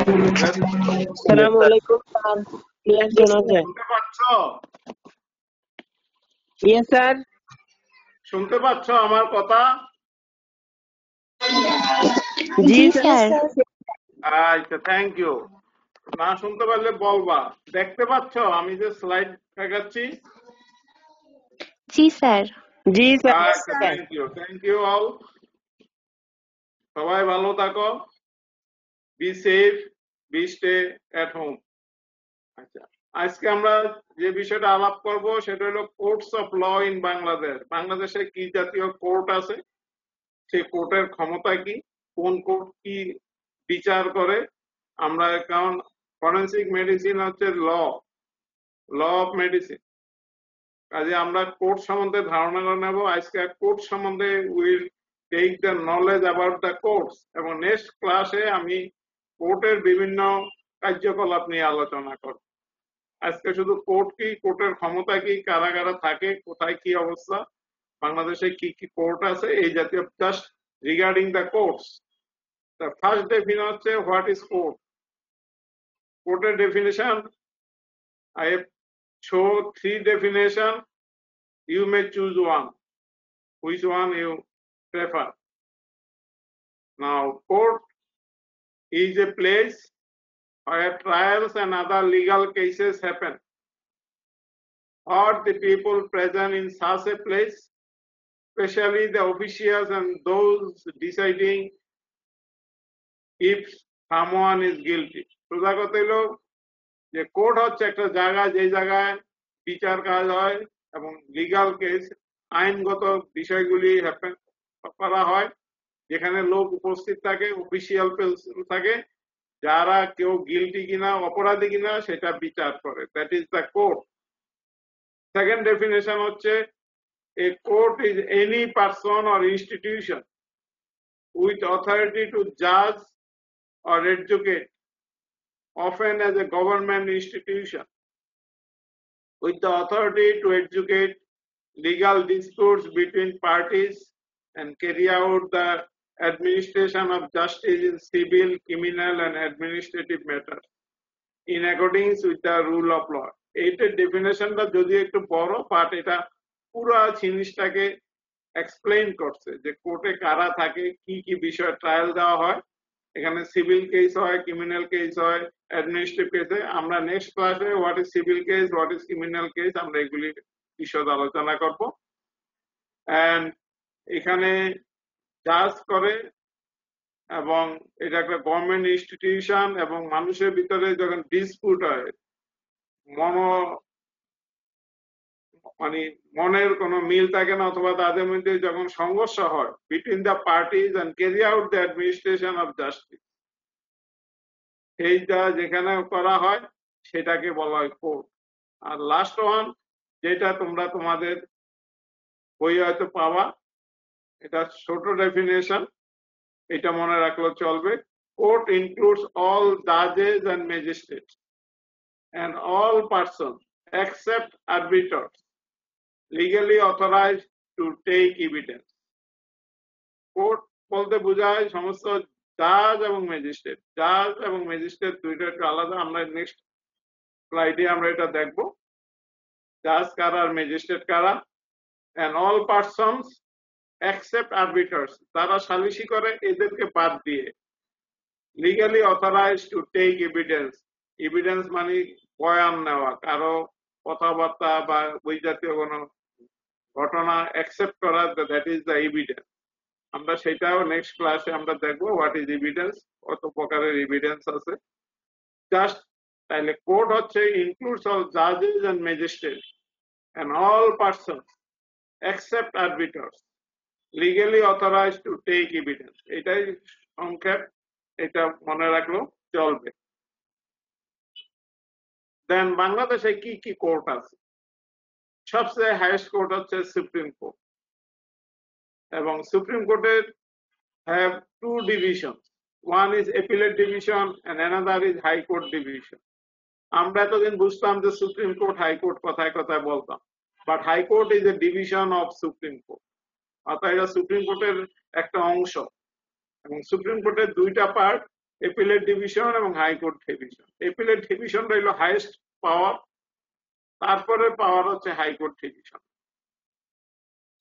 আসসালামু আলাইকুম sir, clear শোনা যায়? শুনতে পাচ্ছ? Yes sir. শুনতে পাচ্ছ আমার কথা? জি জি স্যার। স্যার। আচ্ছা, থ্যাংক ইউ। না শুনতে পারলে বলবা। দেখতে পাচ্ছ আমি যে স্লাইড দেখাচ্ছি? জি স্যার। জি স্যার। আচ্ছা, থ্যাংক ইউ অল। সবাই ভালো থাকো, be safe, be stay at home. আচ্ছা, আজকে আমরা যে বিষয়টা আলাপ করব সেটা হলো courts of law in Bangladesh. বাংলাদেশে কি জাতীয় কোর্ট আছে, সেই কোর্টের ক্ষমতা কি, কোন কোর্ট কি বিচার করে। আমরা কারণ ফরেন্সিক মেডিসিন হচ্ছে ল অফ মেডিসিন, কাজে আমরা কোর্ট সম্বন্ধে ধারণা করে নেব। আজকে কোর্ট সম্বন্ধে will take the knowledge about the courts, এবং নেক্সট ক্লাসে আমি কোর্টের বিভিন্ন কার্যকলাপ নিয়ে আলোচনা করব। আজকে শুধু কোর্ট কি, কোর্টের ক্ষমতা কি, কারা কারা থাকে, কোথায় কি অবস্থা, বাংলাদেশে কি কি কোর্ট আছে, এই জাতীয় just regarding the courts. The first definition হচ্ছে what is court. Courটের definition, I have show three definition. You may choose one. Which one you prefer? Now, court is a place where trials and other legal cases happen, or the people present in such a place, especially the officials and those deciding if someone is guilty. সোজা কথা হলো যে court হচ্ছে একটা জায়গা, যে জায়গায় বিচার কাজ হয় এবং লিগাল কেস, আইনগত বিষয়গুলি করা হয়, যেখানে লোক উপস্থিত থাকে, অফিসিয়াল থাকে, যারা কেউ গিলটি কিনা, অপরাধী কিনা সেটা বিচার করে। That is the court. Second definition হচ্ছে a court is any person or institution with authority to জাজ or educate, often as a government institution, with the authority to educate legal disputes between parties and carry out the administration of justice in civil, criminal, and administrative matters in accordance with the rule of law. এইটার ডেফিনেশনটা যদি একটু বড়, but এটা পুরো জিনিসটাকে explain করছে যে কোর্টে কারা থাকে, কি কি বিষয়ে ট্রায়াল দেওয়া হয়। এখানে সিভিল কেস হয়, ক্রিমিনাল কেস হয়, অ্যাডমিনিস্ট্রেটিভ কেস হয়। আমরা নেক্সট ক্লাসে what is civil case, what is criminal case, আমরা এগুলি বিশদ আলোচনা করব। এন্ড এখানে জাজ করে, এবং এটা একটা গভর্নমেন্ট ইনস্টিটিউশন, এবং মানুষের ভিতরে যখন ডিসপিউট হয়, মানে মনের কোনো মিল থাকে না, অথবা তাদের মধ্যে যখন সংঘর্ষ হয় between the parties and carry out the administration of justice, সেইটা যেখানে করা হয় সেটাকে বলা হয় কোর্ট। আর লাস্ট ওয়ান, যেটা তোমরা তোমাদের বই হয়তো পাবা, এটা ছোট ডেফিনেশন, এটা মনে রাখলে চলবে। কোর্ট ইনক্লুডস অল জাজেস and magistrates and all persons except arbiters legally authorized to take evidence. Court বলতে বোঝায় সমস্ত জাজ এবং ম্যাজিস্ট্রেট। জাজ এবং ম্যাজিস্ট্রেট দুইটা একটু আলাদা, আমরা নেক্সট স্লাইডে আমরা এটা দেখবো, জাজ কারা আর ম্যাজিস্ট্রেট কারা। and all persons except arbiters, তারা সালিসি করে, এদেরকে বাদ দিয়ে legally authorized to take evidence. Evidence মানে বয়ান নেওয়া, কারো কথাবার্তা বা ওই জাতীয় কোনো ঘটনা অ্যাকসেপ্ট করা, দ্যাট ইজ দ্য এভিডেন্স। আমরা সেটাও নেক্সট ক্লাসে আমরা দেখবো হোয়াট ইজ এভিডেন্স, কত প্রকারের এভিডেন্স আছে। জাস্ট তাহলে কোর্ট হচ্ছে ইনক্লুডস অল জাজেস and magistrate and all persons except arbiters legally authorized to take evidence. এটাই সংক্ষেপ, এটা মনে রাখলেও চলবে। দেন বাংলাদেশে কি কি কোর্ট আছে? সবচেয়ে হাইয়েস্ট কোর্ট হচ্ছে সুপ্রিম কোর্ট, এবং সুপ্রিম কোর্টের have two divisions. One is appellate division and another is high court division. আমরা এতদিন বুঝতাম যে সুপ্রিম কোর্ট, হাই কোর্ট কথায় কথায় বলতাম, but high court is a division of supreme court, অর্থাৎ এটা সুপ্রিম কোর্টের একটা অংশ। এবং সুপ্রিম কোর্টের দুইটা পার্ট, এপিলেট ডিভিশন এবং হাইকোর্ট ডিভিশন। এপিলেট ডিভিশন হইল হাইয়েস্ট পাওয়ার, তারপরে পাওয়ার হচ্ছে হাইকোর্ট ডিভিশন।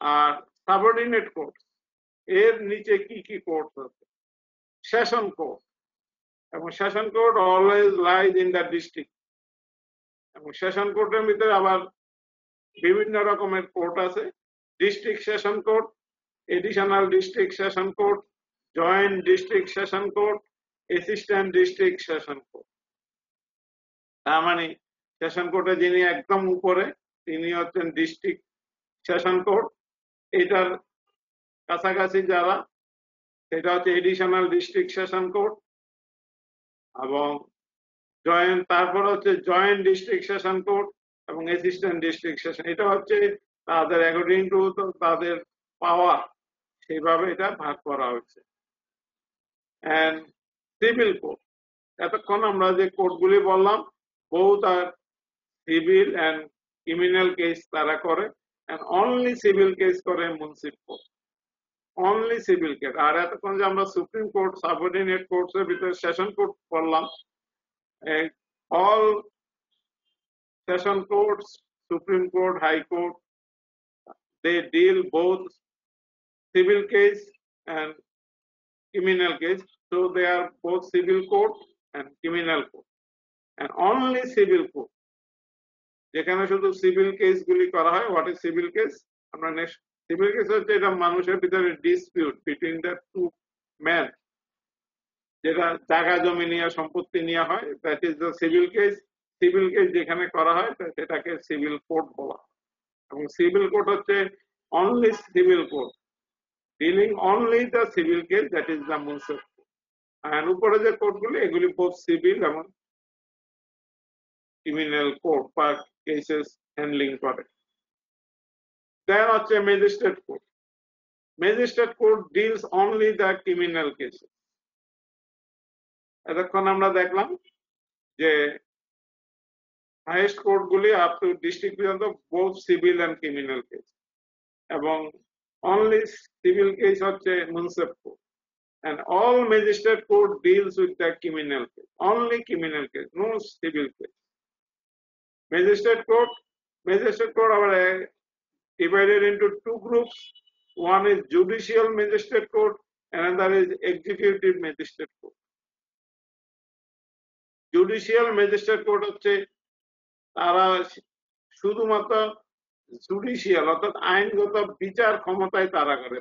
আর সাবঅর্ডিনেট কোর্ট, এর নিচে কি কি কোর্ট আছে? সেশন কোর্ট, এবং session court always lies in the district. এবং সেশন কোর্টের ভিতরে আবার বিভিন্ন রকমের কোর্ট আছে। District session court, additional district session court, joint district session court, assistant district session court. তার মানে সেশন কোর্টে যিনি একদম উপরে তিনি হচ্ছেন ডিস্ট্রিক্ট সেশন কোর্ট। এটার কাছাকাছি যারা, সেটা হচ্ছে এডিশনাল ডিস্ট্রিক্ট সেশন কোর্ট, এবং জয়েন্ট, তারপর হচ্ছে জয়েন্ট ডিস্ট্রিক্ট সেশন কোর্ট এবং অ্যাসিস্ট্যান্ট ডিস্ট্রিক্ট সেশন। এটা হচ্ছে তাদের অ্যাকর্ডিং টু তাদের পাওয়ার, সেইভাবে এটা ভাগ করা হয়েছে। এন্ড সিভিল কোর্ট, এতক্ষণ আমরা যে কোর্টগুলি বললাম, both are civil and criminal case তারা করে, and only civil case করে munsif court, only civil case। আর এতক্ষণ যে আমরা সুপ্রিম কোর্ট, সাবঅর্ডিনেট কোর্টস এর ভিতরে সেশন কোর্ট পড়লাম, all session courts, Supreme Court, High Court, they deal both civil case and criminal case, so they are both civil court and criminal court, and only civil court যেখানে শুধু civil case গুলি করা হয়। What is civil case? আমরা next, civil case হচ্ছে এটা মানুষের ভিতরে dispute between the two man, যেটা জায়গা জমি নিয়ে, সম্পত্তি নিয়ে হয়, that is the civil case. Civil case যেখানে করা হয় সেটাকে সিভিল কোর্ট বলা হয়। এবং সিভিল কোর্ট হচ্ছে only civil court, dealing only the civil case, that is the munsif court. আর উপরে যে কোর্টগুলি, এগুলি বোথ সিভিল এবং ক্রিমিনাল কোর্ট বা কেসেস হ্যান্ডলিং করে। দেন হচ্ছে magistrate court. Magistrate court deals only the criminal cases. এতক্ষণ আমরা দেখলাম যে হাইয়েস্ট কোর্ট গুলি আপ টু ডিস্ট্রিক্ট পর্যন্ত both civil and criminal case, এবং অনলি সিভিল কেস হচ্ছে munsif court, and all magistrate court deals with the criminal case, only criminal case, no civil case. Magistrate court are divided into two groups. One is judicial magistrate court, another is executive magistrate court. Judicial magistrate court হচ্ছে তারা শুধুমাত্র judicial অর্থাৎ আইনগত বিচার ক্ষমতায় তারা করে,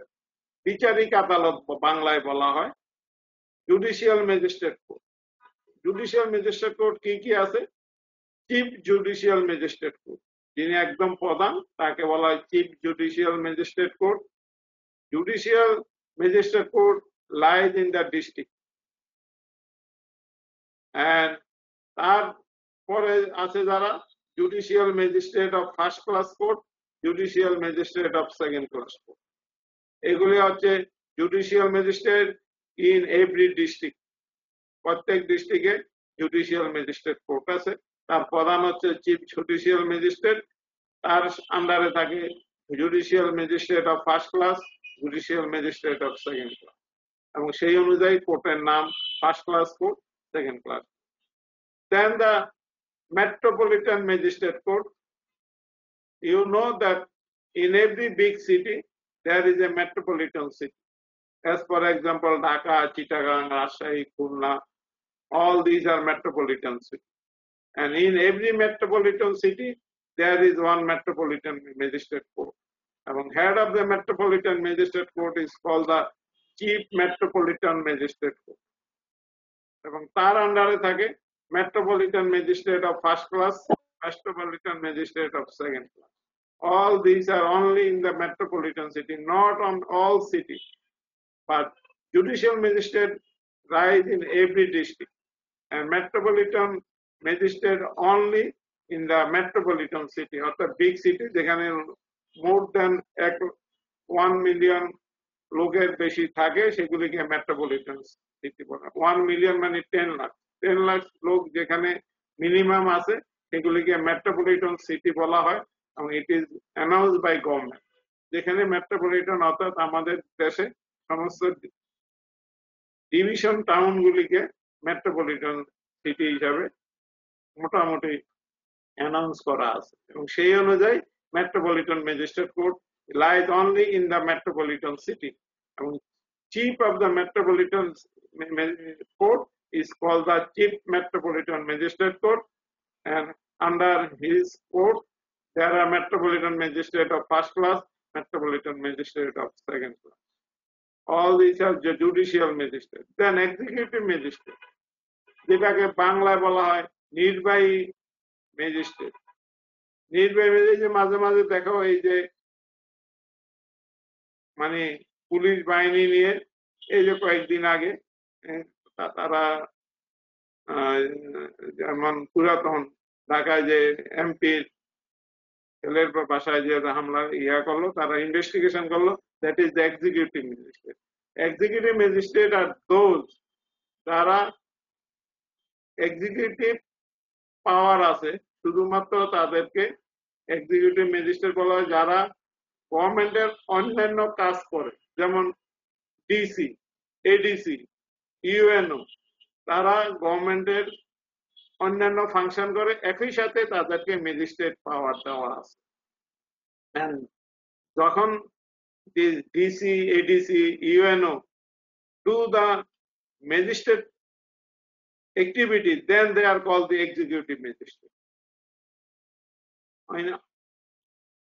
বিচারিক আদালত বাংলায় বলা হয় judicial magistrate court. Judicial magistrate court কি কি আছে? চিফ জুডিশিয়াল ম্যাজিস্ট্রেট কোর্ট, যিনি একদম প্রধান, তাকে বলা হয় chief judicial magistrate court. Judicial magistrate court lies in the district, and তারপরে আছে যারা judicial magistrate of first class court, judicial magistrate of second class court. এগুলি হচ্ছে judicial magistrate in every district. প্রত্যেক ডিস্ট্রিক্টে জুডিশিয়াল ম্যাজিস্ট্রেট কোর্ট আছে। তার প্রধান হচ্ছে চিফ জুডিশিয়াল ম্যাজিস্ট্রেট, তার আন্ডারে থাকে judicial magistrate of first class, judicial magistrate of second class, এবং সেই অনুযায়ী কোর্টের নাম first class court, second class. Then the Metropolitan Magistrate Court. You know that in every big city there is a metropolitan city. As for example, Dhaka, Chittagong, Rajshahi, Khulna, all these are metropolitan cities. And in every metropolitan city there is one Metropolitan Magistrate Court. And head of the Metropolitan Magistrate Court is called the Chief Metropolitan Magistrate Court. এবং তার আন্ডারে থাকে Metropolitan Magistrate of First Class, Metropolitan Magistrate of Second Class. All these are only in the metropolitan city, not on all cities. But Judicial Magistrate rise in every district, and Metropolitan Magistrate only in the metropolitan city, or the big city, যেখানে more than 1 million লোকের বেশি থাকে, সেগুলিকে metropolitan city বলা। 1 million মানে 10 লাখ, 10 লাখ লোক যেখানে minimum আছে সেগুলিকে মেট্রোপলিটন সিটি বলা হয়, এবং it is announce by government. যেখানে মেট্রোপলিটন অর্থাৎ আমাদের দেশে সমস্ত ডিভিশন টাউন গুলিকে মেট্রোপলিটন সিটি হিসাবে মোটামুটি অ্যানাউন্স করা আছে এবং সেই অনুযায়ী metropolitan magistrate court lies only in the metropolitan city এবং chief of the metropolitan court is called the chief metropolitan magistrate court, and under his court there are metropolitan magistrate of first class, metropolitan magistrate of second class. All these are judicial magistrate. Then executive magistrate, যেটাকে বাংলায় বলা হয় নির্বাহী magistrate. নির্বাহী magistrate মাঝে মাঝে দেখো এই যে মানে পুলিশ বাহিনী নিয়ে এই যে কয়েকদিন আগে তারা যেমন পুরাতন ঢাকায় যে এমপির ছেলের বাসায় যে হামলা করলো, তারা ইনভেস্টিগেশন করলো, that is the executive magistrate. Executive magistrate আর দোজ যারা এক্সিকিউটিভ পাওয়ার আছে, শুধুমাত্র তাদেরকে এক্সিকিউটিভ ম্যাজিস্ট্রেট বলা হয় যারা গভর্নমেন্টের অন্যান্য কাজ করে, যেমন ডিসি, এডিসি, ইউএনও, তারা গভর্নমেন্টের অন্যান্য ফাংশন করে, একই সাথে তাদেরকে ম্যাজিস্ট্রেট পাওয়ার দেওয়া আছে। যখন DC, ADC, UNO do the magistrate activity, then they are called the executive magistrate.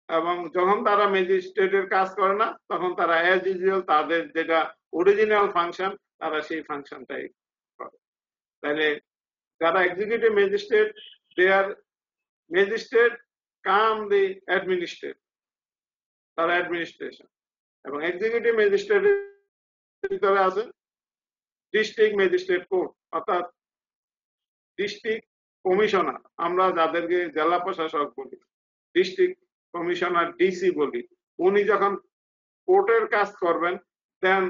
এবং যখন তারা ম্যাজিস্ট্রেটের কাজ করে না, তখন তারা অ্যাজ ইউজুয়াল তাদের যেটা অরিজিনাল ফাংশন, তারা সেই ফাংশনটাই করে। তাহলে যারা এক্সিকিউটিভ ম্যাজিস্ট্রেট, দে আর ম্যাজিস্ট্রেট কাম দি অ্যাডমিনিস্ট্রেট, তারা অ্যাডমিনিস্ট্রেশন। এবং এক্সিকিউটিভ ম্যাজিস্ট্রেটের ভিতরে আছে ডিস্ট্রিক্ট ম্যাজিস্ট্রেট কোর্ট, অর্থাৎ ডিস্ট্রিক্ট কমিশনার, আমরা যাদেরকে জেলা প্রশাসক বলি, ডিস্ট্রিক্ট কমিশনার ডিসি বলি, উনি যখন কোর্টের কাজ করবেন, দেন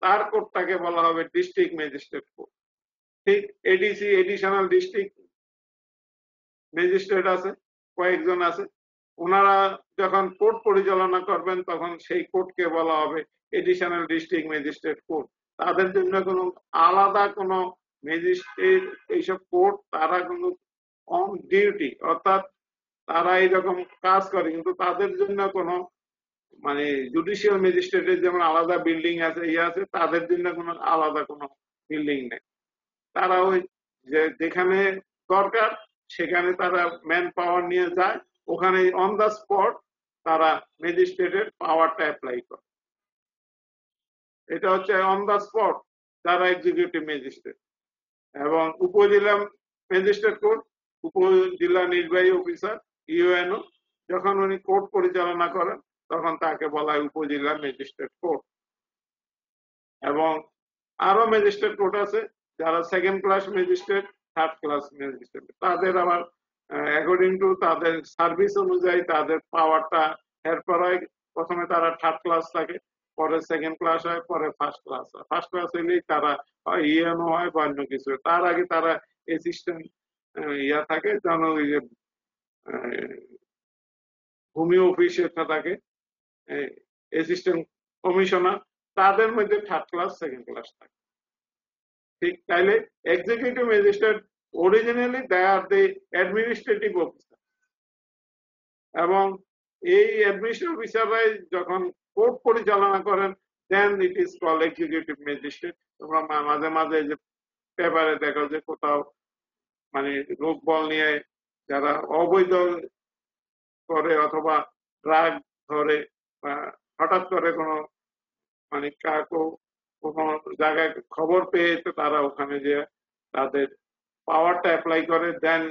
তার কোর্টটাকে বলা হবে ডিস্ট্রিক্ট ম্যাজিস্ট্রেট কোর্ট। ঠিক এডিসি, এডিশনাল ডিস্ট্রিক্ট ম্যাজিস্ট্রেট আছে, কয়েকজন আছে, ওনারা যখন কোর্ট পরিচালনা করবেন, তখন সেই কোর্টকে বলা হবে এডিশনাল ডিস্ট্রিক্ট ম্যাজিস্ট্রেট কোর্ট। তাদের জন্য কোনো আলাদা কোনো ম্যাজিস্ট্রেট এইসব কোর্ট, তারা কোনো অন ডিউটি, অর্থাৎ তারা এইরকম কাজ করে, কিন্তু তাদের জন্য কোনো মানে জুডিশিয়াল ম্যাজিস্ট্রেটের যেমন আলাদা বিল্ডিং আছে, আছে, তাদের জন্য কোনো আলাদা কোনো বিল্ডিং নেই। তারা ওই যেখানে দরকার সেখানে তারা ম্যান পাওয়ার নিয়ে যায়, ওখানে অন দা স্পট তারা ম্যাজিস্ট্রেটের পাওয়ারটা অ্যাপ্লাই করে। এটা হচ্ছে অন দা স্পট যারা এক্সিকিউটিভ ম্যাজিস্ট্রেট। এবং উপজেলা ম্যাজিস্ট্রেট কোর্ট, উপজেলা নির্বাহী অফিসার, ইউএনও, যখন উনি কোর্ট পরিচালনা করেন, তখন তাকে বলা হয় উপজেলা ম্যাজিস্ট্রেট কোর্ট। এবং আরো ম্যাজিস্ট্রেট কোর্ট আছে যারা second class magistrate, third class magistrate, তাদের আবার অ্যাকর্ডিং টু তাদের সার্ভিস অনুযায়ী তাদের পাওয়ারটা হেরফের হয়। প্রথমে তারা থার্ড ক্লাস থাকে, পরে সেকেন্ড ক্লাস হয়, পরে ফার্স্ট ক্লাস হয়। ফার্স্ট ক্লাস হইলেই তারা ইএনও হয় বা অন্য কিছু। তার আগে তারা অ্যাসিস্ট্যান্ট থাকে, যেন ওই যে ভূমি অফিসে থাকে অ্যাসিস্ট্যান্ট কমিশনার, তাদের মধ্যে থার্ড ক্লাস, সেকেন্ড ক্লাস থাকে। ঠিক তাইলে executive magistrate originally they are the administrative officer, এবং এই অ্যাডমিনিস্ট্রেটিভ অফিসাররাই যখন কোর্ট পরিচালনা করেন, then it is called executive magistrate. তোমরা মাঝে মাঝে যে পেপারে দেখো যে কোথাও মানে লোকবল নিয়ে যারা অবৈধ করে অথবা ড্রাগ ধরে, বা হঠাৎ করে কোনো মানে কাকো কোনো জায়গায় খবর পেয়ে তো তারা ওখানে যে তাদের পাওয়ারটা অ্যাপ্লাই করে, then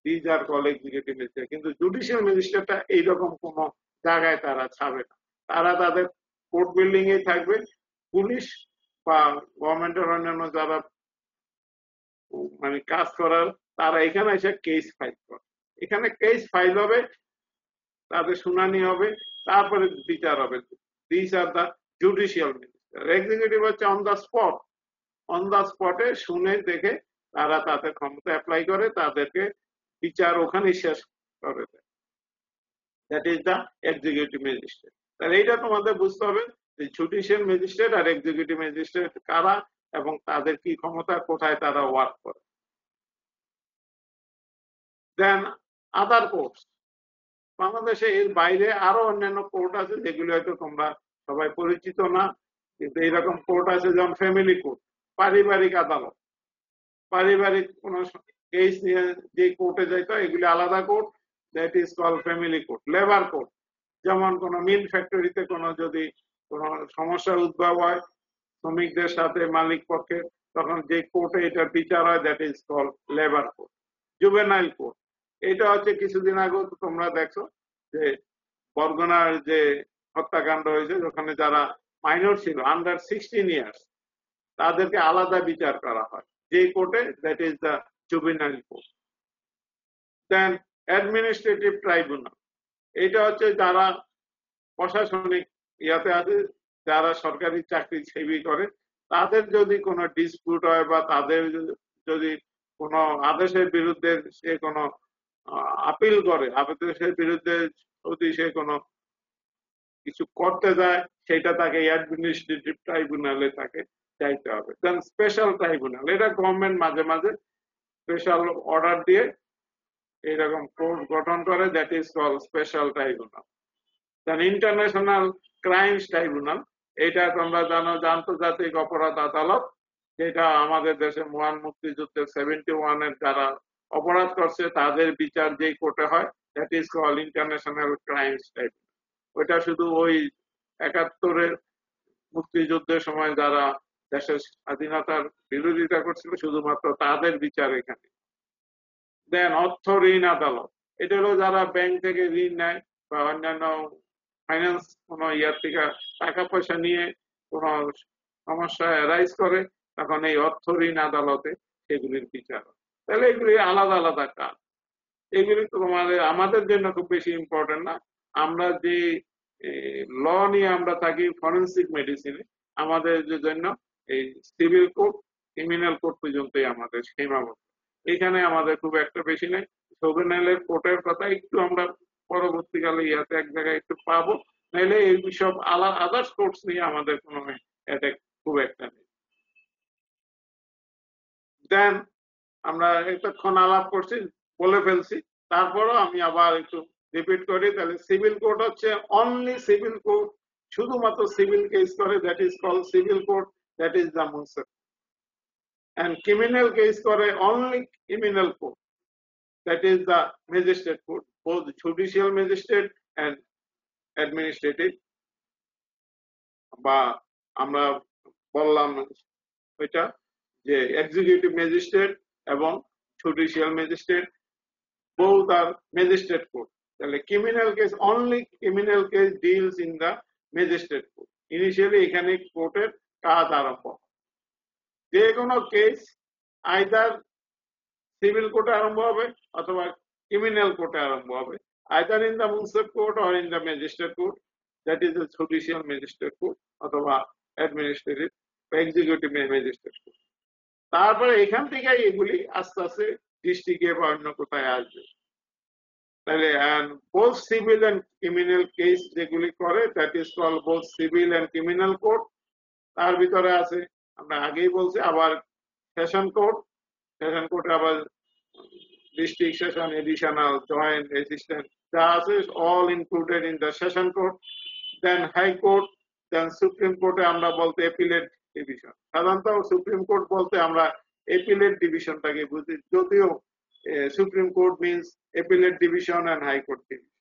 these are call executive magistrate. কিন্তু জুডিশিয়াল ম্যাজিস্ট্রেটটা এইরকম কোনো জায়গায় তারা ছাড়বে না, তারা তাদের কোর্ট বিল্ডিং এ থাকবে। পুলিশ বা গভর্নমেন্টের অন্যান্য যারা মানে কাজ করার, তারা এখানে এসে কেস ফাইল করে, এখানে কেস ফাইল হবে, তাদের শুনানি হবে, তারপরে বিচার হবে। This are the judicial magistrate. Executive হচ্ছে on the spot, on the স্পটে শুনে দেখে তারা তাদের ক্ষমতা অ্যাপ্লাই করে, তাদেরকে বিচার ওখানে শেষ করে দেয়। That is the executive magistrate. তাহলে এইটা তোমাদের বুঝতে হবে যে জুডিশিয়াল ম্যাজিস্ট্রেট আর এক্সিকিউটিভ ম্যাজিস্ট্রেট কারা, এবং তাদের কি ক্ষমতা, কোথায় তারা ওয়ার্ক করে। দেন আদার কোর্টস, বাংলাদেশে এর বাইরে আরো অন্যান্য কোর্ট আছে যেগুলো হয়তো তোমরা সবাই পরিচিত না, কিন্তু এইরকম কোর্ট আছে যেমন ফ্যামিলি কোর্ট, পারিবারিক আদালত। পারিবারিক কোন কেস নিয়ে যে কোর্টে যাইতো এগুলি আলাদা court, that is call family court. Labour court, যেমন কোন মিল ফ্যাক্টরিতে কোন যদি কোন সমস্যার উদ্ভব হয় শ্রমিকদের সাথে মালিক পক্ষের, তখন যে কোর্টে এটা বিচার হয় that is call labour court. Juvenile court, এটা হচ্ছে কিছুদিন আগে তোমরা দেখছো যে বরগুনার যে হত্যাকাণ্ড হয়েছে, ওখানে যারা মাইনর ছিল আন্ডার 16 ইয়ার্স তাদেরকে আলাদা বিচার করা হয় যে কোর্টে, that is the juvenile court. Then administrative tribunal, এটা হচ্ছে যারা প্রশাসনিক ইয়াতে আছে, যারা সরকারি চাকরি সেবী করে, তাদের যদি কোনো ডিসপিউট হয় বা তাদের যদি কোনো আদেশের বিরুদ্ধে সে কোনো আপিল করে, আদেশের বিরুদ্ধে যদি সে কোনো কিছু করতে যায়, সেটা তাকে অ্যাডমিনিস্ট্রেটিভ ট্রাইব্যুনালে তাকে যাইতে হবে। দেন স্পেশাল ট্রাইব্যুনাল, এটা গভর্নমেন্ট মাঝে মাঝে স্পেশাল অর্ডার দিয়ে এইরকম কোর্ট গঠন করে, that is call special tribunal. Then international crimes tribunal, এটা তোমরা জানো যে আন্তর্জাতিক অপরাধ আদালত, যেটা আমাদের দেশে মহান মুক্তিযুদ্ধের 71-এর যারা অপরাধ করছে তাদের বিচার যেই কোর্টে হয়, that is call international crimes tribunal. ওইটা শুধু ওই 71-এর মুক্তিযুদ্ধের সময় যারা দেশের স্বাধীনতার বিরোধিতা করছিল শুধুমাত্র তাদের বিচার এখানে। দেন অর্থ ঋণ আদালত, এটা হলো যারা ব্যাংক থেকে ঋণ নেয় বা অন্যান্য ফাইন্যান্স কোন ইয়ার থেকে টাকা পয়সা নিয়ে কোন সমস্যা অ্যারাইজ করে, তখন এই অর্থ ঋণ আদালতে সেগুলির বিচার হয়। তাহলে এগুলি আলাদা আলাদা কাজ, এগুলি তো আমাদের জন্য খুব বেশি ইম্পর্টেন্ট না। আমরা যে ল নিয়ে আমরা থাকি ফরেন্সিক মেডিসিনে, আমাদের জন্য এই সিভিল কোড, ক্রিমিনাল কোড পর্যন্তই আমাদের সীমাবদ্ধ। এখানে আমাদের খুব একটা বেশি নেই। জুভেনাইলের কোর্টের কথা একটু আমরা পরবর্তীকালে ইয়াতে এক জায়গায় একটু পাবো, নাইলে এই সব আদার্স কোর্টস নিয়ে আমাদের কোনো খুব একটা নেই। দেন আমরা এতক্ষণ আলাপ করছি, বলে ফেলছি, তারপরও আমি আবার একটু রিপিট করি। তাহলে সিভিল কোর্ট হচ্ছে অনলি সিভিল কোর্ট, শুধুমাত্র সিভিল কেস করে, that is call civil court, that is the munsif. and criminal case করে only criminal court, that is the magistrate court, both judicial magistrate and administrative, বা আমরা বললাম ওইটা যে executive magistrate এবং judicial magistrate, both are magistrate court. তাহলে criminal case, only criminal case deals in the magistrate court. Initially এখানে কোর্টের কাজ আরম্ভ, যে কোনো কেস আইদার সিভিল কোর্টে আরম্ভ হবে অথবা ক্রিমিনাল কোর্টে আরম্ভ হবে, either in the munsif court or in the magistrate court, that is the judicial magistrate court অথবা অ্যাডমিনিস্ট্রেটিভ বা এক্সিকিউটিভ ম্যাজিস্ট্রেট কোর্ট। তারপরে এখান থেকে এগুলি আস্তে আস্তে ডিস্ট্রিক্টে বা অন্য কোথায় আসবে। তাহলে both civil and criminal case যেগুলি করে, that is call both civil and criminal court. তার ভিতরে আছে, আমরা আগেই বলছি, আবার সেশন কোর্ট, সেশন কোর্টে আবার district session, additional, joint, resistant যা আছে all included in the session court. Then high court, then supreme কোর্টে আমরা বলতে এপিলেট ডিভিশন। সাধারণত সুপ্রিম কোর্ট বলতে আমরা এপিলেট ডিভিশনটাকে বুঝি, যদিও supreme court means appellate division and high court division.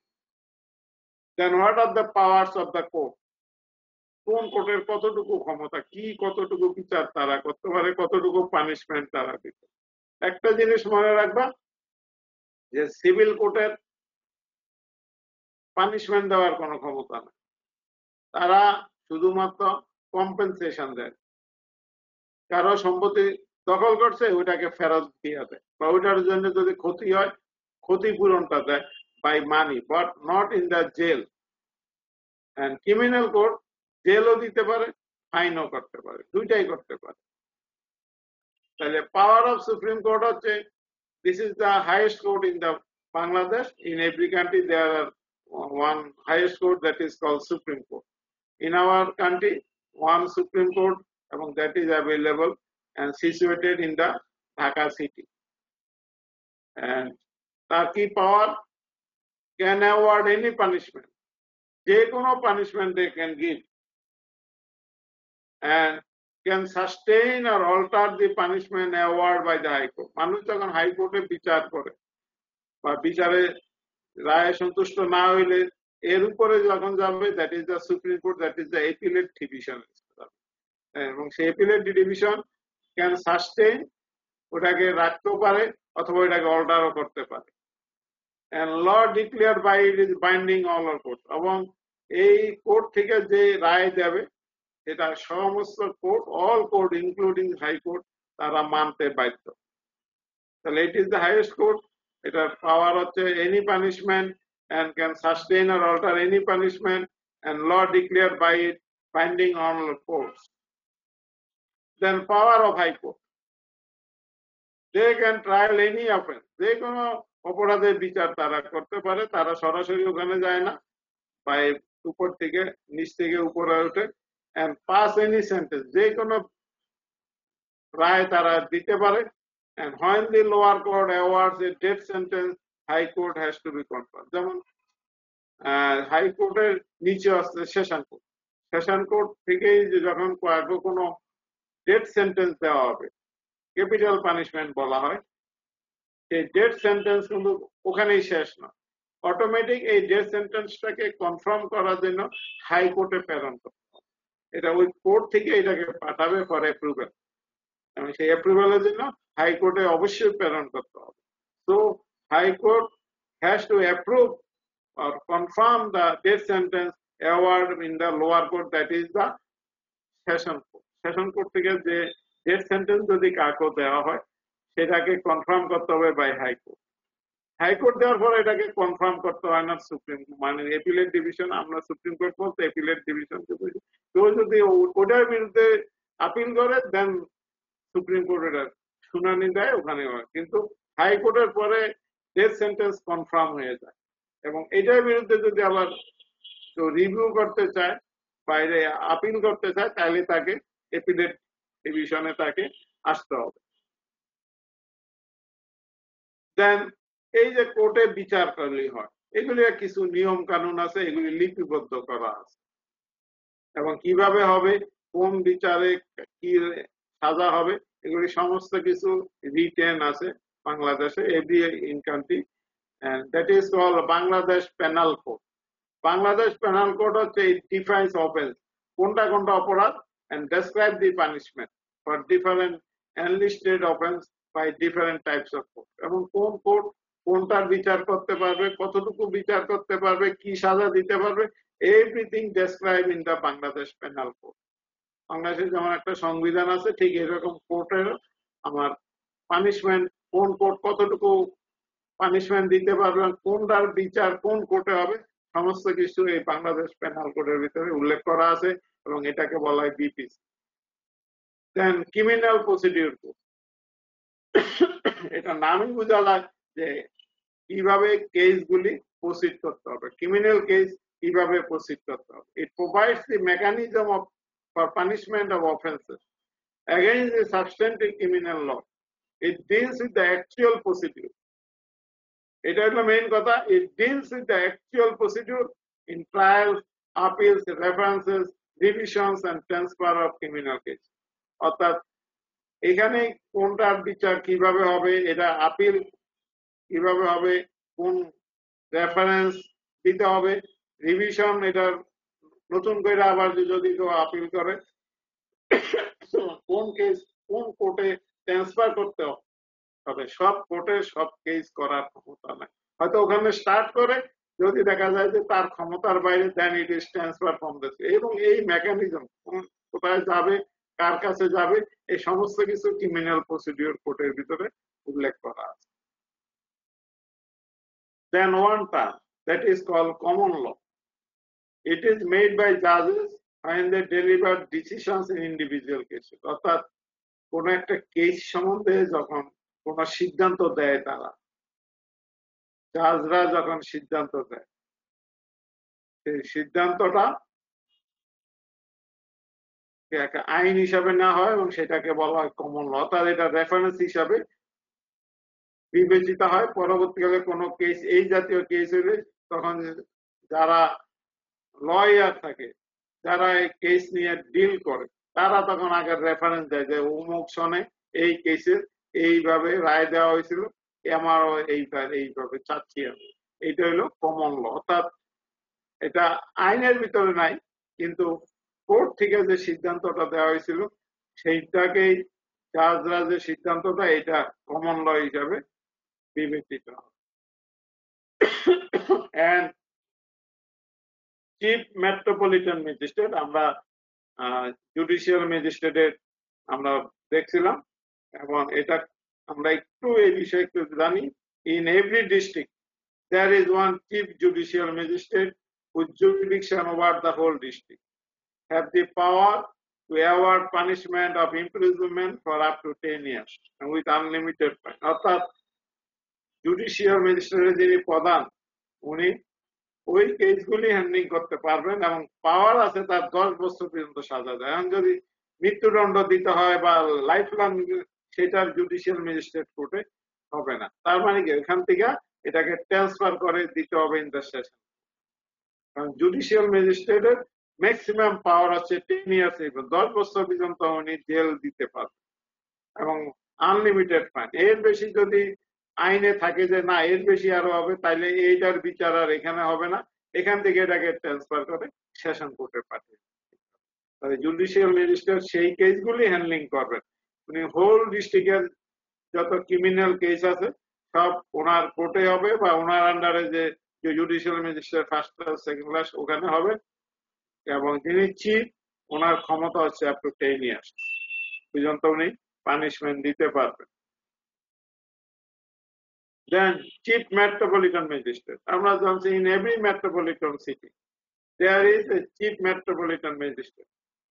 Then what are the powers of the court, কোন কোর্টের কতটুকু ক্ষমতা, কি কতটুকু বিচার তারা করতে পারে, কতটুকু পানিশমেন্ট তারা দিতে। একটা জিনিস মনে রাখবা যে সিভিল কোর্টের পানিশমেন্ট দেওয়ার কোনো ক্ষমতা নেই, তারা শুধুমাত্র কম্পেনসেশন দেয়। কারো সম্পত্তি দখল করছে ওইটাকে ফেরত দিয়ে দেয়, বা ওইটার জন্য যদি ক্ষতি হয় ক্ষতিপূরণটা দেয় by money, but not in the jail. And criminal court জেলও দিতে পারে, ফাইনও করতে পারে, দুইটাই করতে পারে। তাহলে পাওয়ার অফ সুপ্রিম কোর্ট হচ্ছে, this is the highest court in the Bangladesh. In every country there are one highest court, that is called Supreme Court. In our country one Supreme Court এবং that is available and situated in the Dhaka city. And Turkey power can award any punishment. যে কোনো punishment they can give and can sustain or alter the punishment awarded by the High Court. মানুষ যখন high কোর্টে বিচার করে বা বিচারে রায়ে সন্তুষ্ট না হইলে এর উপরে যখন যাবে that is the supreme court, that is the appellate division, এবং সেই এপিলেট ডিভিশন ক্যান সাস্টেইন, ওটাকে রাখতেও পারে অথবা ওটাকে অর্ডারও করতে পারে। and law declared by it is binding all our court, এবং এই কোর্ট থেকে যে রায় দেবে এটা সমস্ত court, all court including high court, তারা মানতে বাধ্য। তাহলে it is the highest court, এটার পাওয়ার হচ্ছে any punishment and can sustain or alter any punishment, and law declared by it binding on all courts. Then power of high court, they can trial any offense, যে কোনো অপরাধের বিচার তারা করতে পারে, তারা সরাসরি ওখানে যায় না, by উপর থেকে নিচ থেকে উপরে ওঠে, and pass any sentence, যে কোনো রায় তারা দিতে পারে, and when the lower court awards a death sentence, high court has to be confirmed. যেমন হাই কোর্টের নিচে আছে সেশন কোর্ট, সেশন কোর্ট থেকেই যখন কোনো ডেথ সেন্টেন্স দেওয়া হবে, ক্যাপিটাল পানিশমেন্ট বলা হয়, সেই ডেথ সেন্টেন্স কিন্তু ওখানেই শেষ না, অটোমেটিক এই ডেথ সেন্টেন্সটাকে কনফার্ম করার জন্য হাই কোর্টে প্রেরণ করতে হবে। এটা ওই কোর্ট থেকে এটাকে পাঠাবে ফর অ্যাপ্রুভাল, এবং সেই অ্যাপ্রুভালের জন্য হাই কোর্টে অবশ্যই প্রেরণ করতে হবে। So high court has to approve or confirm the death sentence award in the lower court, that is the session court. Session court থেকে যে death sentence যদি কাউকে দেওয়া হয় সেটাকে কনফার্ম করতে হবে by high court. High court দেওয়ার পর এটাকে কনফার্ম করতে হয় না সুপ্রিম, মানে এপিলেট ডিভিশন, আমরা সুপ্রিম কোর্ট বলতে এপিলেট ডিভিশনকে বুঝি। কেউ যদি ওটার বিরুদ্ধে আপিল করে দেন সুপ্রিম কোর্ট এটা শুনানি দেয়, ওখানে হয়, কিন্তু হাই কোর্টের পরে ডেথ সেন্টেন্স কনফার্ম হয়ে যায়, এবং এটার বিরুদ্ধে যদি আবার রিভিউ করতে চায়, বাইরে আপিল করতে চায়, তাহলে তাকে এপিলেট ডিভিশনে তাকে আসতে হবে। দেন এই যে কোর্টে বিচার করলেই হয়, এগুলি কিছু নিয়ম কানুন আছে, এগুলি লিপিবদ্ধ করা আছে, এবং কিভাবে হবে, কোন বিচারে কি সাজা হবে, এগুলি সমস্ত কিছু রিটেন আছে বাংলাদেশে, every in country, and that is called Bangladesh Penal Code. Bangladesh Penal Code হচ্ছে it defines offense, কোনটা কোনটা অপরাধ, and describe the punishment for different enlisted offense by different types of court, এবং কোন কোর্ট কোনটার বিচার করতে পারবে, কতটুকু বিচার করতে পারবে, কি সাজা দিতে পারবে, everything described in the Bangladesh Penal Code. বাংলাদেশে যেমন একটা সংবিধান আছে, ঠিক এরকম কোর্টের আমার পানিশমেন্ট, কোন কোর্ট কতটুকু পানিশমেন্ট দিতে পারবে, কোনটার বিচার কোন কোর্টে হবে, সমস্ত কিছু এই বাংলাদেশ পেনাল কোডের ভিতরে উল্লেখ করা আছে, এবং এটাকে বলা হয় বিপিসি। দেন ক্রিমিনাল প্রসিডিউর কোড, এটা নামই বোঝা যায় যে কিভাবে কেসগুলি প্রসিড করতে হবে, ক্রিমিনাল কেস কিভাবে প্রসিড করতে হবে। ইট provides the mechanism of for punishment of offences against the substantive criminal law. It deals with the actual procedure. এটা হলো মেইন কথা, it deals with the actual procedure in trials, appeals, references, revisions and transfer of criminal case. অর্থাৎ এখানে কোনটার বিচার কিভাবে হবে, এটা আপিল কিভাবে হবে, কোন রেফারেন্স দিতে হবে, রিভিশন, এটা নতুন করে আবার যদি কেউ আপিল করে কোন কেস কোন কোর্টে ট্রান্সফার করতে হবে, সব কোর্টে সব কেস করার ক্ষমতা নাই। হয়তো ওখানে স্টার্ট করে, যদি দেখা যায় যে তার ক্ষমতার বাইরে, then it is transfer from this, এবং এই মেকানিজম কোথায় যাবে, কার কাছে যাবে, এই সমস্ত কিছু ক্রিমিনাল প্রসিডিউর কোর্টের ভিতরে উল্লেখ করা আছে। Then one term that is called common law, it is made by জাজেস when they deliver decisions in individual cases. অর্থাৎ কোন একটা কেস সম্বন্ধে যখন কোন সিদ্ধান্ত দেয়, তারা জাজরা যখন সিদ্ধান্ত দেয়, সেই সিদ্ধান্তটা একটা আইন হিসাবে না হয় এবং সেটাকে বলা হয় কমন ল, অর্থাৎ এটা রেফারেন্স হিসাবে বিবেচিত হয়। পরবর্তীকালে কোনো কেস, এই জাতীয় কেস হলে তখন যারা লয়ার থাকে, যারা এই কেস নিয়ে ডিল করে, তারা তখন আগে রেফারেন্স দেয় যে অমুক সনে এই কেসের এইভাবে রায় দেওয়া হয়েছিল, আমারও এইভাবে চাচ্ছি আমি। এইটা হলো কমন ল, অর্থাৎ এটা আইনের ভিতরে নাই, কিন্তু কোর্ট থেকে যে সিদ্ধান্তটা দেওয়া হয়েছিল সেইটাকেই জাজরা যে সিদ্ধান্তটা, এটা কমন ল হিসাবে বিবেচিত হয়। এন্ড চিফ মেট্রোপলিটন ম্যাজিস্ট্রেট, আমরা জুডিশিয়াল ম্যাজিস্ট্রেটের আমরা দেখছিলাম, এবং এটা আমরা একটু এই বিষয়ে একটু জানি। In every district there is one chief judicial magistrate with jurisdiction over the whole district, have the power to award punishment of imprisonment for up to 10 years and with unlimited fine. অর্থাৎ judicial ম্যাজিস্ট্রেটের যিনি প্রধান, উনি ওই কেসগুলি handling করতে পারবেন এবং পাওয়ার আছে তার 10 বছর পর্যন্ত সাজা দেয়। এখন যদি মৃত্যুদণ্ড দিতে হয় বা লাইফ লং, সেটার জুডিশিয়াল ম্যাজিস্ট্রেট কোর্টে হবে না। তার মানে কি, এখান থেকে এটাকে ট্রান্সফার করে দিতে হবে ইন দ্য সেশন। কারণ জুডিশিয়াল ম্যাজিস্ট্রেটের ম্যাক্সিমাম পাওয়ার হচ্ছে 10 ইয়ার্স, 10 বছর পর্যন্ত উনি জেল দিতে পারবেন এবং আনলিমিটেড ফাইন। এর বেশি যদি আইনে থাকে যে না এর বেশি আরো হবে, তাইলে এইটার বিচার আর এখানে হবে না, এখান থেকে এটাকে ট্রান্সফার করে সেশন কোর্টে পাঠিয়ে। তাহলে জুডিশিয়াল ম্যাজিস্ট্রেট সেই কেসগুলি হ্যান্ডলিং করবেন। উনি হোল ডিস্ট্রিক্টের যত ক্রিমিনাল কেস আছে সব ওনার কোর্টে হবে, বা ওনার আন্ডারে যে judicial magistrate first class second class ওখানে হবে, এবং যিনি চিফ ওনার ক্ষমতা হচ্ছে আপ টু 10 ইয়ার্স পর্যন্ত উনি পানিশমেন্ট দিতে পারবেন। Then chief metropolitan magistrate, আমরা জানছি in every metropolitan city there is a chief metropolitan magistrate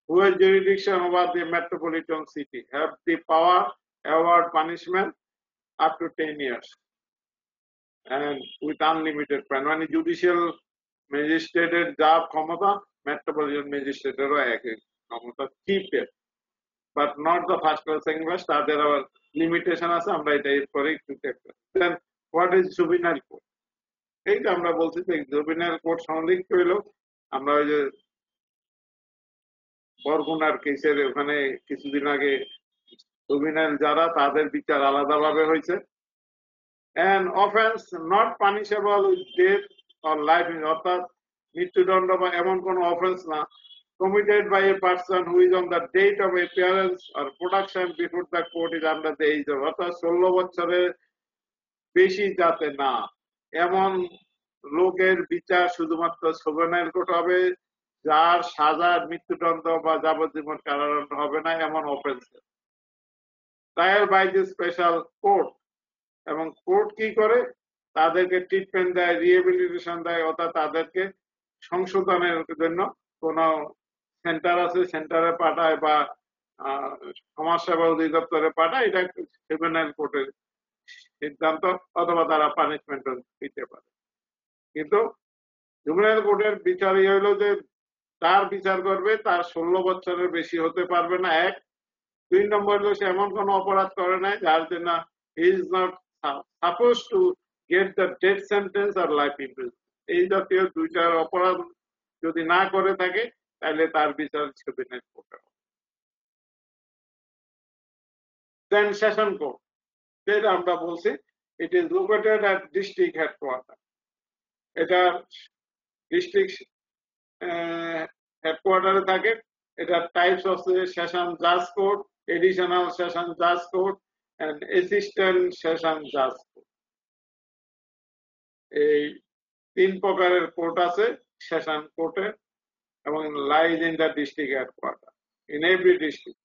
who has jurisdiction over the metropolitan city, have the power award punishment up to 10 years and with unlimited fine. মানে judicial ম্যাজিস্ট্রেটের যা ক্ষমতা, metropolitan ম্যাজিস্ট্রেটেরও একই ক্ষমতা, চিফের, but not the first class second class, তাদের আবার লিমিটেশন আছে, আমরা এটা এরপরে একটু দেখবো। Then what is juvenile court? এইটা আমরা বলছি যে জুভিনাইল কোর্ট সংলিপ্ত হইলো, আমরা ওই যে বরগুনার কেসের ওখানে কিছুদিন আগে জুভিনাইল যারা, তাদের বিচার আলাদাভাবে হয়েছে। An offense not punishable with death or life, অর্থাৎ মৃত্যুদণ্ড বা এমন কোন অফেন্স না, committed by a person who is on the date of appearance or production before the court is under the age of, অর্থাৎ 16 বছরের বেশি যাতে না, এমন লোকের বিচার শুধুমাত্র জুভেনাইল কোর্ট হবে, যার সাজা মৃত্যুদণ্ড বা যাবজ্জীবন কারাদণ্ড হবে না এমন offence. Trial by the special court, এবং কোর্ট কি করে, তাদেরকে ট্রিটমেন্ট দেয়, রিহেবিলিটেশন দেয়, অর্থাৎ তাদেরকে সংশোধনের জন্য কোন সেন্টার আছে, সেন্টারে পাঠায় বা সমাজসেবা অধিদপ্তরে পাঠায়, এটা জুভেনাইল কোর্টের সিদ্ধান্ত, অথবা তারা পানিশমেন্ট দিতে পারে। কিন্তু জুভেনাইল কোর্টের বিচারই হইলো যে তার বিচার করবে তার 16 বছরের বেশি হতে পারবে না, এক। 2 নম্বর হলো সে এমন কোন অপরাধ করে নাই যার জন্য he is not suppose to get the death sentence আর লাইফ ইমপ্রিজনমেন্ট। এই জাতীয় দুইটার অপরাধ যদি না করে থাকে তাহলে তার বিচার জুভেনাইল কোর্টে হবে। দেন সেশন কোর্ট, যেটা আমরা বলছি, it is located at district headquarter. এটা ডিস্ট্রিক্ট হেডকোয়ার্টারে থাকে। এটা টাইপস হচ্ছে সেশন জাজ কোর্ট, এডিশনাল সেশন জাজ কোর্ট এন্ড অ্যাসিস্ট্যান্ট সেশন জাজ কোর্ট। এই 3 প্রকারের কোর্ট আছে সেশন কোর্টে, এবং lies in the district headquarter in every district,